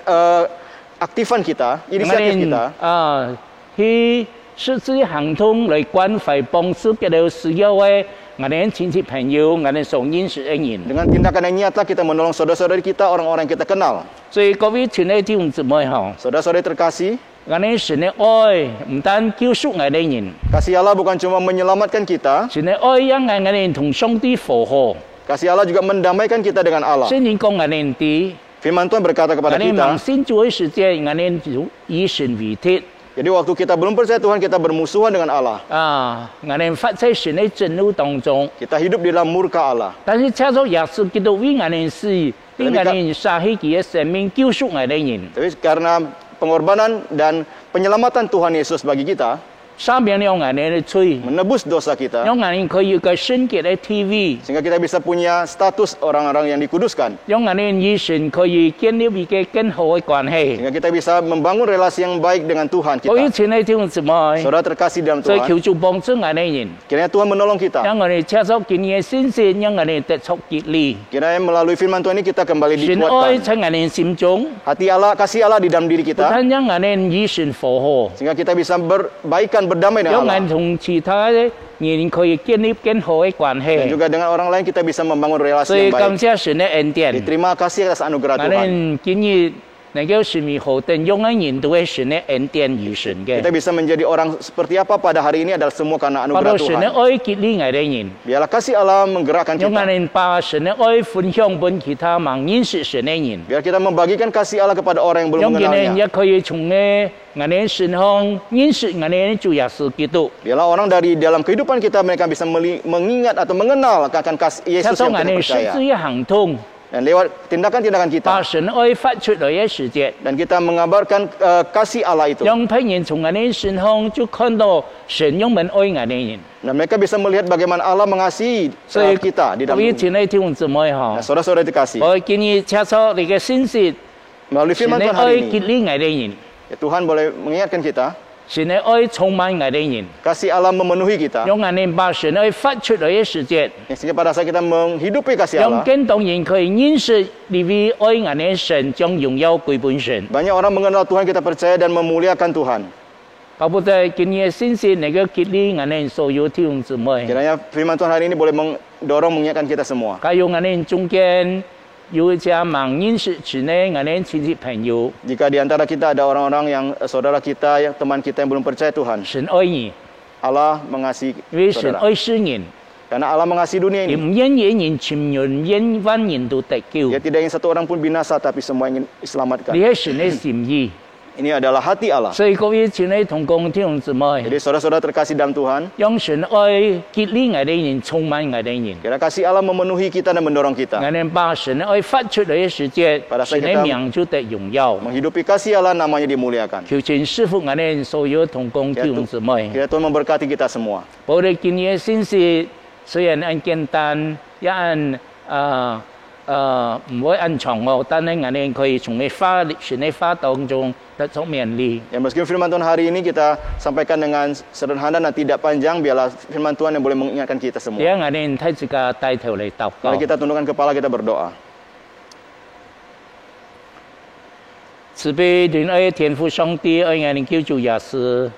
aktifan kita, 我 inisiatif 哋 kita, 去實際行通來關懷幫助別人需要嘅我哋親戚朋友，我哋所認識嘅人。 dengan tindakan yang nyata kita menolong saudara-saudari kita, orang-orang yang kita kenal. 所以各位親愛弟兄姊妹嗬， Saudara-saudari terkasih, 我哋神嘅愛唔單救贖我哋人， kasih Allah bukan cuma menyelamatkan kita, 神嘅愛因我哋同上帝和合。 kasih Allah juga mendamaikan kita dengan Allah. 聖經講我哋啲， Firman Tuhan berkata 我 kepada 哋 kita, 盲先做嘅時間，我哋就以神為鐵。 jadi waktu kita belum percaya Tuhan, kita bermusuhan dengan Allah. 我哋發在神嘅震怒當中， Kita hidup di dalam murka Allah. 但是藉着耶穌基督為我哋死，為我哋殺去佢嘅生命，救贖我哋人， Tapi karena pengorbanan dan penyelamatan Tuhan Yesus bagi kita, 赦免了我哋嘅罪， menebus dosa kita, 讓我哋可以有個聖潔嘅 TV， sehingga kita bisa punya status orang-orang yang dikuduskan. 讓我哋與神可以建立一個更好嘅關係。 Sehingga kita bisa membangun relasi yang baik dengan Tuhan 各位 kita. 親愛弟兄姊妹， Saudara terkasih dalam 所以 Tuhan, 求主幫助我哋人， kiranya Tuhan menolong kita. 讓我哋接受今日嘅信息，讓我哋得出結力。 Kiranya melalui firman Tuhan ini kita kembali 神愛 dikuatkan. 在我哋心中， Hati Allah, kasih Allah di dalam diri 不 kita, 但讓我哋與神和合， sehingga kita bisa berbaikan, berdamai 讓 dengan 我 Allah. 哋同其他嘅人可以建立更好嘅關 Dan 係。 juga dengan orang lain kita bisa membangun 所 relasi 以 yang 感 baik. 謝神嘅恩典， Terima kasih atas 我 anugerah Tuhan. 哋今日能夠成為何等用嘅人都係神嘅恩典與神嘅 Kita，bisa menjadi orang seperti apa pada hari ini adalah semua karena 把到 anugerah 神嘅 Tuhan. 愛結連我哋人， Biarlah kasih Allah menggerakkan 讓我 kita. 哋把神嘅愛分享俾其他盲認識神嘅人。 Biar kita membagikan kasih Allah kepada orang yang belum 讓佢哋 mengenalnya. 也可以從我哋身上認識我哋主耶穌基督， Biarlah orang dari dalam kehidupan kita mereka bisa mengingat atau mengenal akan kasih 接 Yesus 受 yang 我 kita 哋實 percaya. 際嘅行動， Dan lewat tindakan-tindakan 把 kita. 神愛發出來嘅世界， Dan kita mengabarkan kasih Allah itu. 讓別人從我哋身上就看到神用們愛我哋人。 Dan mereka bisa melihat bagaimana Allah mengasihi 所以 kita di 各 dalam 位 dunia. 親愛弟兄姊妹嗬 Nah,，saudara-saudara dikasih. 我建議接受你嘅信息， Melalui 神 firman 嘅 Tuhan 愛 hari 結 ini, 連我哋人， ya Tuhan boleh mengingatkan kita, 神嘅愛充滿我哋人， kasih Allah memenuhi kita. 讓我哋把神愛發出來嘅世界， Sehingga pada saat kita menghidupi kasih 讓 Allah, 更多人可以認識你為愛我哋神，將榮耀歸本神。 banyak orang mengenal Tuhan, kita percaya dan memuliakan Tuhan. 包括在今日嘅信息能夠結連我哋所有弟兄姊妹， Kiranya firman Tuhan hari ini boleh mendorong mengingatkan kita semua. 加入我哋中間有一家盲認識神嘅我哋親戚朋友， Jika di antara kita ada orang-orang yang saudara kita, yang teman kita yang belum percaya Tuhan, 神愛你， Allah mengasihi 因為神 saudara. 愛世人， Karena Allah mengasihi dunia 亦 ini. 唔因一人潛人，因萬人都得救。 Dia tidak ingin satu orang pun binasa, tapi semua ingin diselamatkan. 你係神嘅心意， Ini adalah hati Allah. 所以各位親愛同工弟兄姊妹， Jadi saudara-saudara terkasih dalam Tuhan, 讓神愛結連我哋人，充滿我哋人。 kira kasih Allah memenuhi kita dan mendorong 我 kita. 哋把神嘅愛發出來嘅世界， Pada saat 神嘅 kita 名就得榮耀。 Menghidupi kasih Allah namanya dimuliakan. 求神賜福我哋所有同工弟兄姊妹。 Kira Tuhan memberkati kita semua. 我哋今日嘅信息雖然很簡單，也很唔會很長哦，但係我哋可以從神嘅話當中得出勉勵。 Ya meskipun firman Tuhan hari ini kita sampaikan dengan sederhana dan tidak panjang, biarlah firman Tuhan yang boleh mengingatkan kita 而 semua. 家我哋睇自家帶頭嚟禱告 Mari。kita tundukkan kepala, kita berdoa. 慈悲仁愛天父上帝，愛我哋救主耶穌。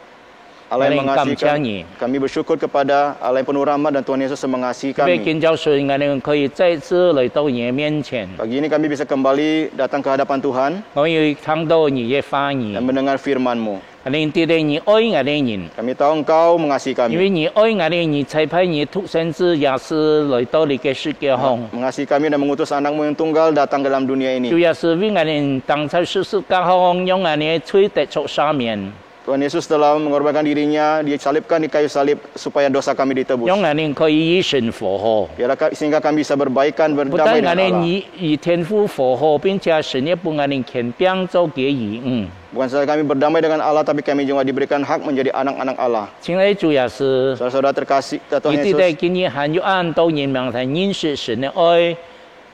Allah yang Kami mengasihi kamciangi. kami bersyukur kepada Allah yang penuh rahmat dan Tuhan Yesus yang mengasihi 特別 kami. 見教水，我哋可以再次嚟到你面前， Pagi ini kami bisa kembali datang ke hadapan Tuhan 我要聽到你嘅話 dan 語。 mendengar firman-Mu. 我哋知道你愛我哋人， Kami tahu Engkau mengasihi 因 kami. 為你愛我哋人，才派你獨生子耶穌嚟到你嘅世界上。 Mengasihi kami dan mengutus anak-Mu yang tunggal datang ke dalam dunia 主 ini. 耶穌為我哋當在世界上，讓我哋罪得着赦免。Tuhan Yesus telah mengorbankan dirinya, dia salibkan di kayu salib supaya dosa kami ditebus. 讓我哋可以與神和好。 Sehingga kami bisa berbaikan 不 berdamai 但我 dengan 哋 Allah. 與天父和好，並且神也幫我哋權柄做嘅義。 Bukan saja kami berdamai dengan Allah, tapi kami juga diberikan hak menjadi anak-anak Allah. 親愛的主耶穌， Saudara-saudara terkasih, Tuhan 你哋 Yesus, 今日還有按到人民係認識神嘅愛，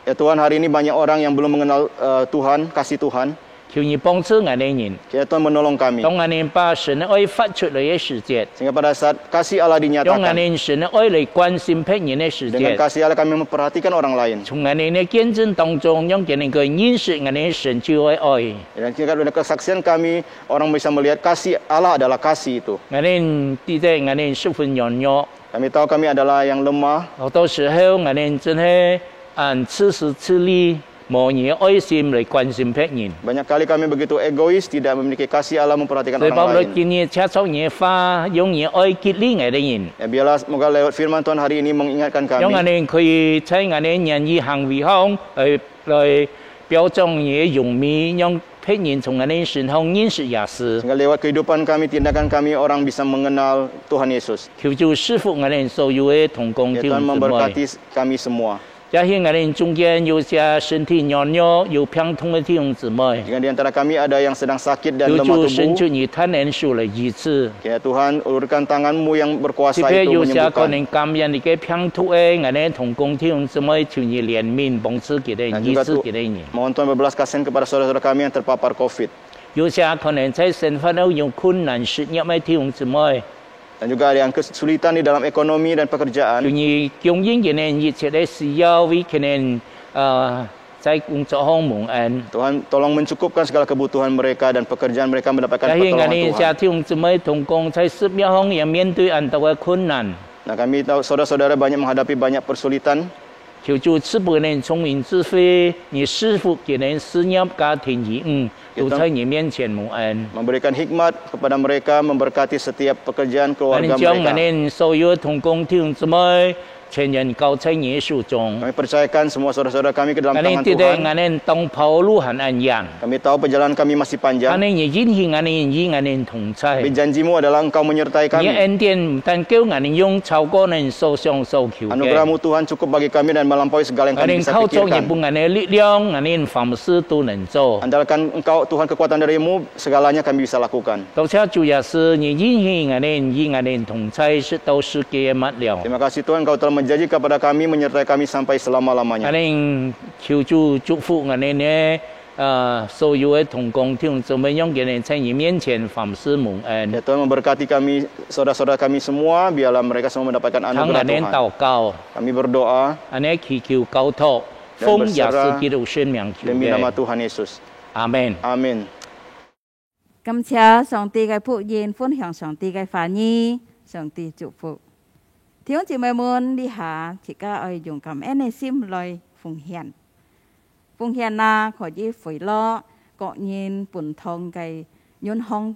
ya Tuhan, hari ini banyak orang yang belum mengenal Tuhan, kasih Tuhan. 求你幫助我哋人， Kiranya Tuhan menolong kami. 當我哋把神嘅愛發出嚟嘅時節， Sehingga pada saat kasih Allah 用我 dinyatakan, 哋神嘅愛嚟關心別人嘅時 dengan 節， kasih Allah kami memperhatikan orang lain. 從我哋嘅見證當中，讓佢哋認識我哋神主嘅愛。 Dan jika ada kesaksian kami, orang bisa melihat kasih Allah adalah kasih itu. 我哋記得我哋十分軟弱， Kami tahu kami adalah yang lemah. 好多時候我哋真係按此時此地冇嘢愛心嚟關心別人。 Banyak kali kami begitu egois, tidak memiliki kasih Allah memperhatikan 所以 orang 保羅 lain. 今日赤手嘢花，用嘢愛激勵我哋人， Ya, biarlah semoga lewat firman Tuhan hari ini mengingatkan 讓我 kami. 哋可以喺我哋人意行為上嚟表彰嘢用面，讓別人從我哋身上認識耶穌。 Sehingga lewat kehidupan kami, tindakan kami, orang bisa mengenal Tuhan Yesus. 求主師傅我哋所有嘅同工 Ya, 弟兄 Tuhan 姊妹。 memberkati kami semua. 也喺我哋中間有些身體軟弱、有病痛嘅弟兄姊妹， Jika di antara kami ada yang sedang sakit dan 求 lemah 主伸 tubuh, 出你他能數嚟醫治。 ya Tuhan ulurkan tanganmu yang 特 berkuasa 別 itu 有些可 menyembuhkan. 能感染你嘅病痛嘅，我哋同工弟兄姊妹求你憐憫幫助佢哋 Dan 醫 juga 治佢哋人。 mohon Tuhan berbelas kasihan kepada saudara-saudara kami yang terpapar COVID. 有些可能在生活上有困難失業嘅弟兄姊妹， Dan juga ada yang kesulitan di dalam ekonomi dan 求 pekerjaan. 你供應佢哋一切嘅需要，為佢哋在工作上蒙恩。 Tuhan tolong mencukupkan segala kebutuhan mereka dan pekerjaan mereka mendapatkan 但係我 pertolongan 哋 Tuhan. 弟兄姊妹同工在事業上也面對很多嘅困難。 Nah, kami tahu saudara-saudara banyak menghadapi banyak persulitan. 求主賜俾人聰明智慧，你師傅給人事業家庭義都在你面前蒙恩。 Memberikan hikmat kepada mereka, memberkati setiap pekerjaan 我 keluarga 哋將我 mereka. 哋所有同工弟兄姊妹全人交在耶穌中。 Kami percayakan semua saudara-saudara kami ke dalam 我哋 tangan 記得 Tuhan. 我哋當跑路很安樣， Kami tahu perjalanan kami masih 我 panjang. 哋也因為我哋與我哋同在。 Tapi janjimu adalah engkau menyertai 你 kami. 恩典唔但叫我哋用超過我哋所想所求嘅， Anugerahmu Tuhan cukup bagi kami dan melampaui segala yang 我 kami 哋 bisa 靠着日 pikirkan. 本我哋力量，我哋凡事都能做。 Andalkan engkau Tuhan kekuatan darimu, segalanya kami bisa lakukan. 多謝主耶穌，你因為我哋與我哋同在，是到世界末了。 Terima kasih Tuhan, engkau telah menjanji kepada kami, menyertai kami sampai 我 selama-lamanya. 哋求主祝福我哋呢所有嘅同工弟兄姊妹，讓佢哋在你面前凡事蒙恩。 Ya Tuhan memberkati kami, saudara-saudara kami semua, biarlah mereka semua mendapatkan ทั้ง我 anugerah 哋 Tuhan. 禱告， Kami berdoa 我哋祈求交託，奉耶穌基督聖名求 demi nama 嘅， Tuhan Yesus. 阿門。 Amin. 感謝上帝嘅福音，分享上帝嘅話語，上帝祝福。弟兄姊妹們，呢下自家愛用感恩嘅心來奉獻。奉獻啦，可以回落各人本堂嘅遠航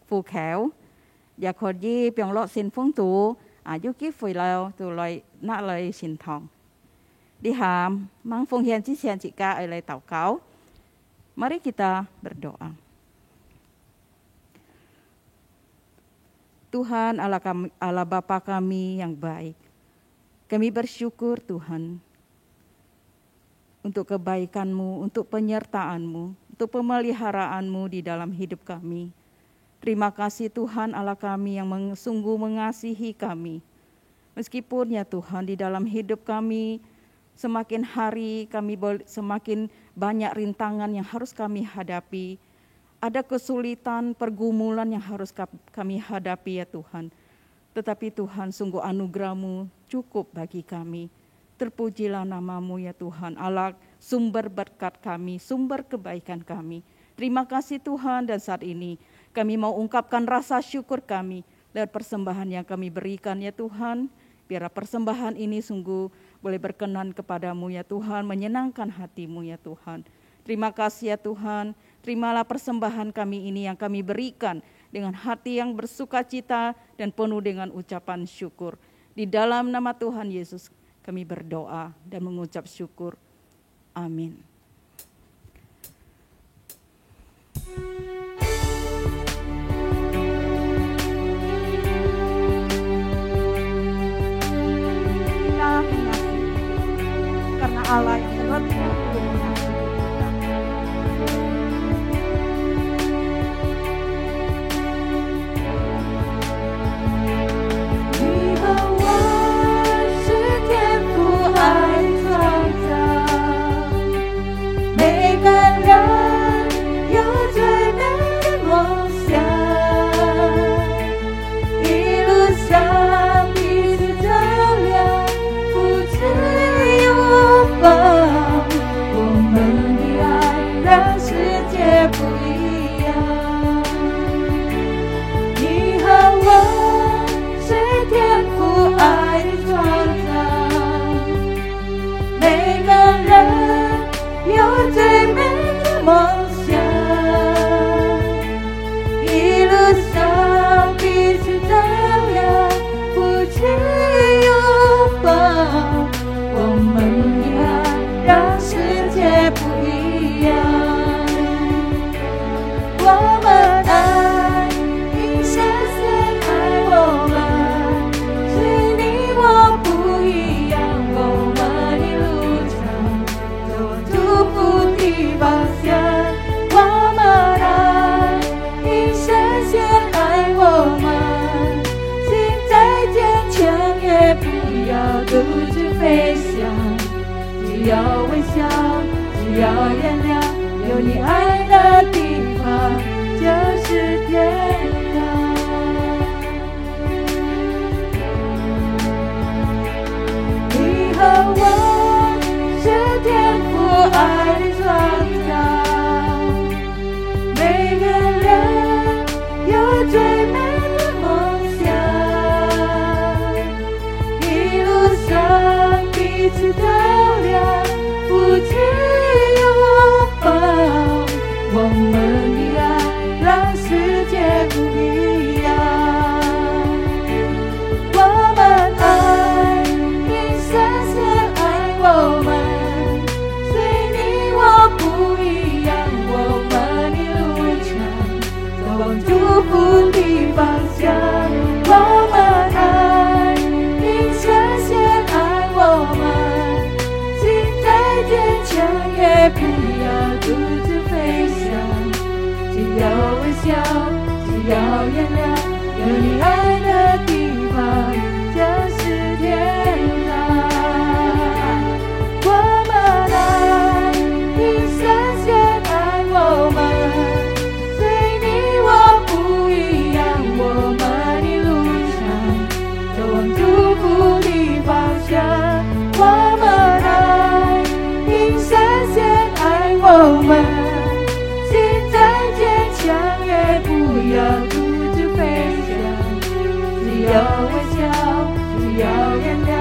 富橋，也可以並落善風度，有機會了就來拿來善堂。呢下mang奉獻之前，自家愛來禱告。Mari kita berdoa. Tuhan Allah Bapa kami yang baik. Kami bersyukur Tuhan untuk kebaikan-Mu, untuk penyertaan-Mu, untuk pemeliharaan-Mu di dalam hidup kami. Terima kasih Tuhan Allah kami yang sungguh mengasihi kami. Meskipun ya Tuhan di dalam hidup kami semakin hari kami semakin banyak rintangan yang harus kami hadapi. Ada kesulitan, pergumulan yang harus kami hadapi ya Tuhan. Tetapi Tuhan sungguh anugerah-Mu cukup bagi kami. Terpujilah nama-Mu ya Tuhan Allah, sumber berkat kami, sumber kebaikan kami. Terima kasih Tuhan, dan saat ini kami mau ungkapkan rasa syukur kami lewat persembahan yang kami berikan ya Tuhan. Biar persembahan ini sungguh boleh berkenan kepadamu ya Tuhan, menyenangkan hatimu ya Tuhan. Terima kasih ya Tuhan, terimalah persembahan kami ini yang kami berikan dengan hati yang bersukacita dan penuh dengan ucapan syukur. Di dalam nama Tuhan Yesus kami berdoa dan mengucap syukur. Amin. 让世界不一样。你和我是天父爱的创造，每个人有最美的梦想，一路上彼此照亮，不去拥抱，我们要让世界不一样。我们爱，因神先爱我们，是你我不一样，我们的路程走往祝福的方向。我们爱，因神先爱我们，心再坚强也不要独自飞翔，只要微笑，只要原谅，有你爱的地方就是天堂。你和我是天父爱的创造，每个人有最美的梦想，一路上彼此照亮，不去拥抱，我们的爱让世界不一样。我们爱，因神先爱我们，虽你我不一样，我们的路程走往祝福的方向。我们爱，因神先爱我们，心再坚强也不要独自飞翔，只要微笑，只要原谅，有你爱的地方就是天堂。我们爱，因神先爱我们，虽你我不一样，我们的路程走往祝福的方向。我们爱，因神先爱我们，心再坚强也不要独自飞翔，只要微笑，只要原谅，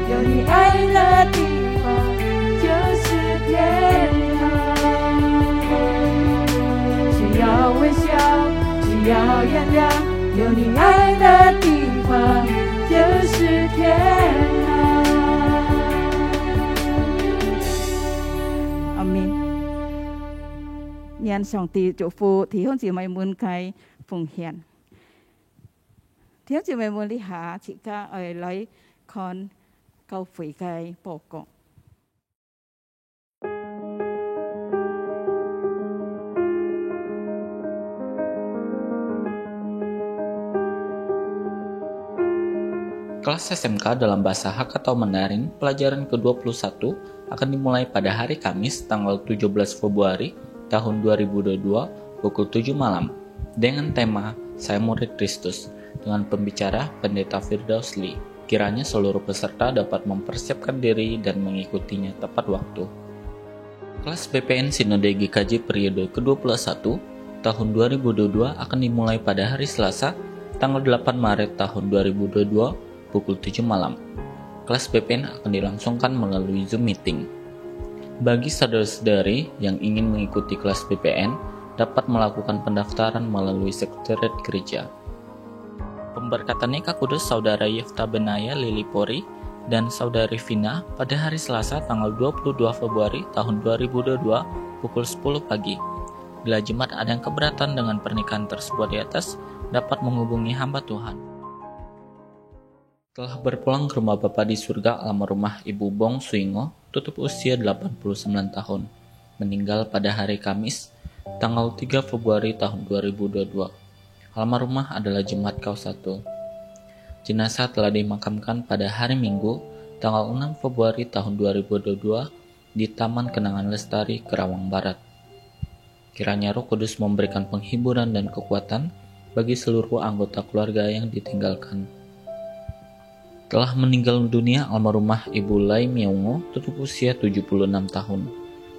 有你爱的地方就是天堂。只要微笑，只要原谅，有你爱的地方就是天堂。阿們。願上帝祝福弟兄姊妹們嘅奉獻。弟兄姊妹們，呢下而家我哋嚟看教會嘅報告。Kelas SMK dalam bahasa Hak atau Mandarin pelajaran ke-21 akan dimulai pada hari Kamis tanggal 17 Februari tahun 2022 pukul 7 malam dengan tema Saya Murid Kristus dengan pembicara Pendeta Firdaus Lee. Kiranya seluruh peserta dapat mempersiapkan diri dan mengikutinya tepat waktu. Kelas BPN Sinode GKJ periode ke-21 tahun 2022 akan dimulai pada hari Selasa tanggal 8 Maret tahun 2022 pukul 7 malam. Kelas BPN akan dilangsungkan melalui Zoom meeting. Bagi saudara-saudari yang ingin mengikuti kelas BPN, dapat melakukan pendaftaran melalui sekretariat gereja. Pemberkatan nikah kudus Saudara Yefta Benaya Lilipori dan Saudari Vina pada hari Selasa tanggal 22 Februari tahun 2022 pukul 10 pagi. Bila jemaat ada yang keberatan dengan pernikahan tersebut di atas, dapat menghubungi hamba Tuhan. Telah berpulang ke rumah Bapa di surga almarhumah Ibu Bong Suingo, tutup usia 89 tahun, meninggal pada hari Kamis, tanggal 3 Februari tahun 2022. Almarhumah adalah jemaat Kaus 1. Jenazah telah dimakamkan pada hari Minggu, tanggal 6 Februari tahun 2022 di Taman Kenangan Lestari, Kerawang Barat. Kiranya Roh Kudus memberikan penghiburan dan kekuatan bagi seluruh anggota keluarga yang ditinggalkan. Telah meninggal dunia almarhumah Ibu Lai Myeongo, tutup usia 76 tahun.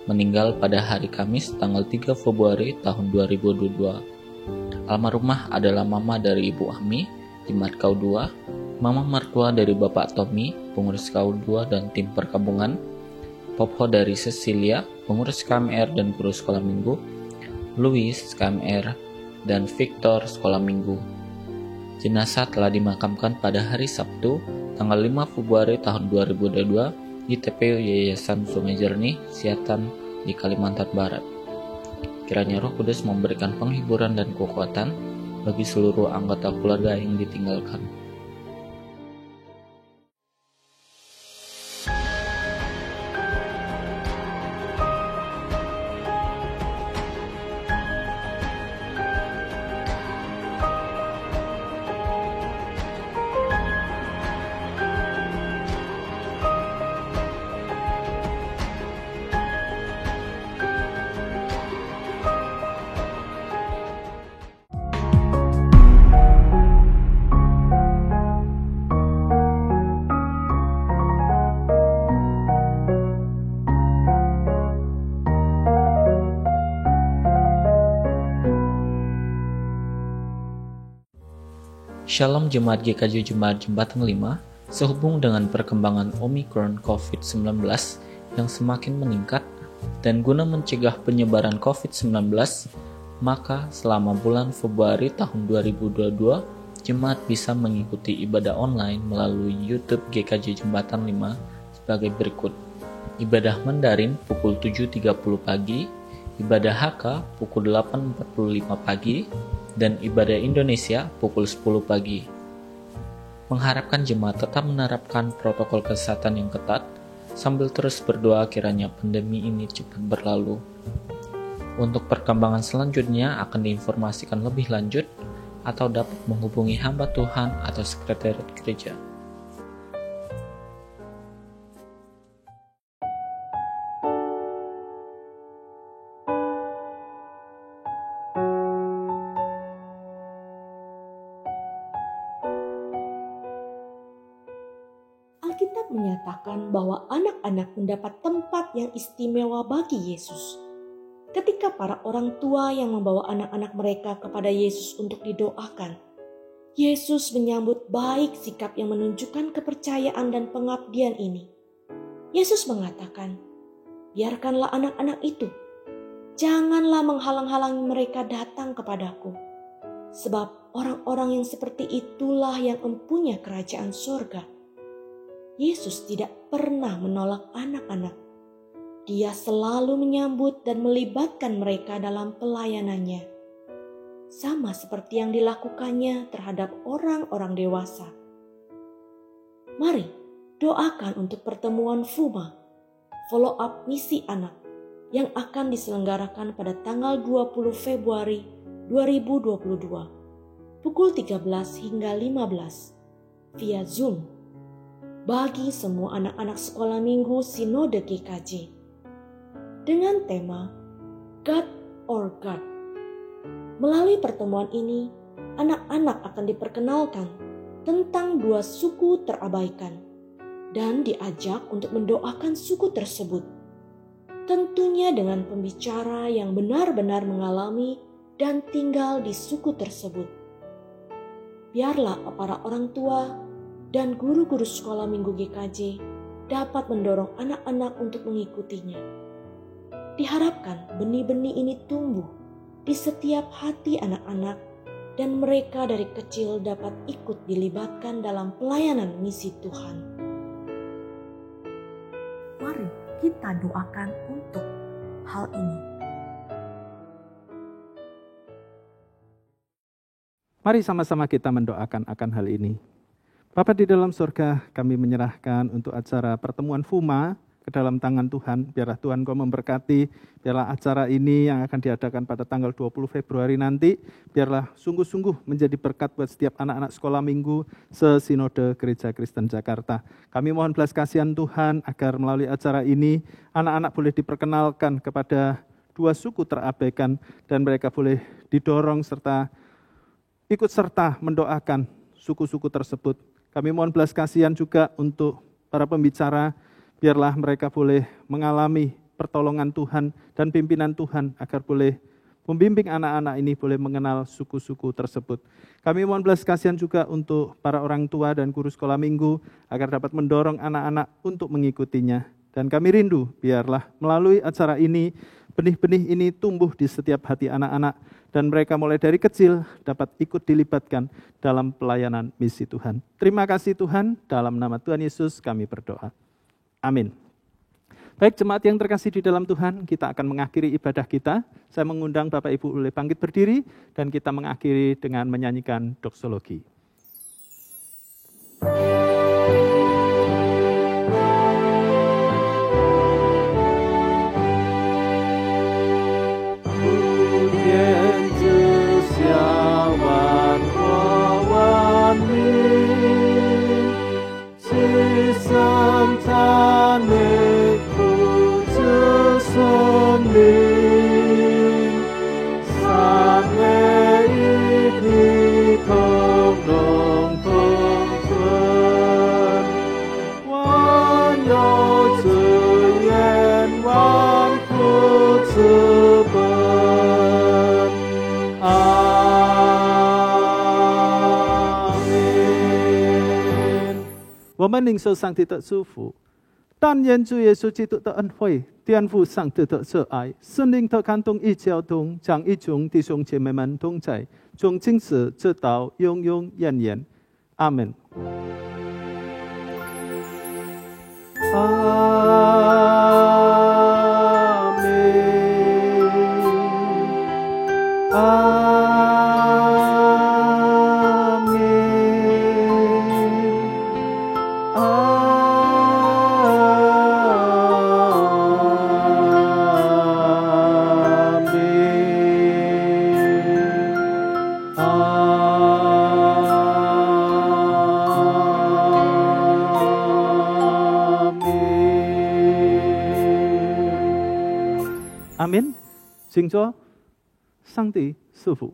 meninggal pada hari Kamis tanggal 3 Februari tahun 2022. Almarhumah adalah mama dari Ibu Ami, Jemaat Kau 2, mama mertua dari Bapak Tommy, pengurus Kau 2 dan tim perkabungan, Popho dari Cecilia, pengurus KMR dan guru sekolah minggu, Louis KMR, dan Victor sekolah minggu. Jenazah telah dimakamkan pada hari Sabtu, tanggal 5 Februari tahun 2022 di TPU Yayasan Sungai Jernih, Siatan di Kalimantan Barat. Kiranya Roh Kudus memberikan penghiburan dan kekuatan bagi seluruh anggota keluarga yang ditinggalkan. Shalom Jemaat GKJ Jemaat Jembatan 5, sehubung dengan perkembangan Omicron COVID-19 yang semakin meningkat dan guna mencegah penyebaran COVID-19, maka selama bulan Februari tahun 2022, Jemaat bisa mengikuti ibadah online melalui YouTube GKJ Jembatan 5 sebagai berikut. Ibadah Mandarin pukul 7.30 pagi, ibadah HK pukul 8.45 pagi, dan ibadah Indonesia pukul 10 pagi. Mengharapkan jemaat tetap menerapkan protokol kesehatan yang ketat, sambil terus berdoa kiranya pandemi ini cepat berlalu. Untuk perkembangan selanjutnya akan diinformasikan lebih lanjut atau dapat menghubungi hamba Tuhan atau sekretariat gereja. Alkitab menyatakan bahwa anak-anak mendapat tempat yang istimewa bagi Yesus. Ketika para orang tua yang membawa anak-anak mereka kepada Yesus untuk didoakan, Yesus menyambut baik sikap yang menunjukkan kepercayaan dan pengabdian ini. Yesus mengatakan, "Biarkanlah anak-anak itu, janganlah menghalang-halangi mereka datang kepadaku, sebab orang-orang yang seperti itulah yang empunya kerajaan sorga." Yesus tidak pernah menolak anak-anak. Dia selalu menyambut dan melibatkan mereka dalam pelayanannya, sama seperti yang dilakukannya terhadap orang-orang dewasa. Mari doakan untuk pertemuan FUMA, follow up misi anak, yang akan diselenggarakan pada tanggal 20 Februari 2022, pukul 13 hingga 15, via Zoom, bagi semua anak-anak sekolah minggu Sinode GKJ dengan tema God or God. Melalui pertemuan ini, anak-anak akan diperkenalkan tentang dua suku terabaikan dan diajak untuk mendoakan suku tersebut, tentunya dengan pembicara yang benar-benar mengalami dan tinggal di suku tersebut. Biarlah para orang tua dan guru-guru sekolah minggu GKJ dapat mendorong anak-anak untuk mengikutinya. Diharapkan benih-benih ini tumbuh di setiap hati anak-anak dan mereka dari kecil dapat ikut dilibatkan dalam pelayanan misi Tuhan. Mari kita doakan untuk hal ini. Mari sama-sama kita mendoakan akan hal ini. Bapa di dalam surga, kami menyerahkan untuk acara pertemuan FUMA ke dalam tangan Tuhan. Biarlah Tuhan Kau memberkati, biarlah acara ini yang akan diadakan pada tanggal 20 Februari nanti, biarlah sungguh-sungguh menjadi berkat buat setiap anak-anak sekolah minggu se-Sinode Gereja Kristen Jakarta. Kami mohon belas kasihan Tuhan agar melalui acara ini, anak-anak boleh diperkenalkan kepada dua suku terabaikan dan mereka boleh didorong serta ikut serta mendoakan suku-suku tersebut. Kami mohon belas kasihan juga untuk para pembicara, biarlah mereka boleh mengalami pertolongan Tuhan dan pimpinan Tuhan agar boleh membimbing anak-anak ini boleh mengenal suku-suku tersebut. Kami mohon belas kasihan juga untuk para orang tua dan guru sekolah minggu agar dapat mendorong anak-anak untuk mengikutinya. Dan kami rindu biarlah melalui acara ini, benih-benih ini tumbuh di setiap hati anak-anak dan mereka mulai dari kecil dapat ikut dilibatkan dalam pelayanan misi Tuhan. Terima kasih Tuhan, dalam nama Tuhan Yesus kami berdoa. Amin. Baik jemaat yang terkasih di dalam Tuhan, kita akan mengakhiri ibadah kita. Saya mengundang Bapak Ibu boleh bangkit berdiri dan kita mengakhiri dengan menyanyikan doksologi.我们领受上帝的祝福，但愿主耶稣基督的恩惠、天父上帝的慈爱、圣灵的感动与交通，将一众弟兄姐妹们同在，从今时直到永永远远。阿门。阿门。阿门。请坐，上帝祝福。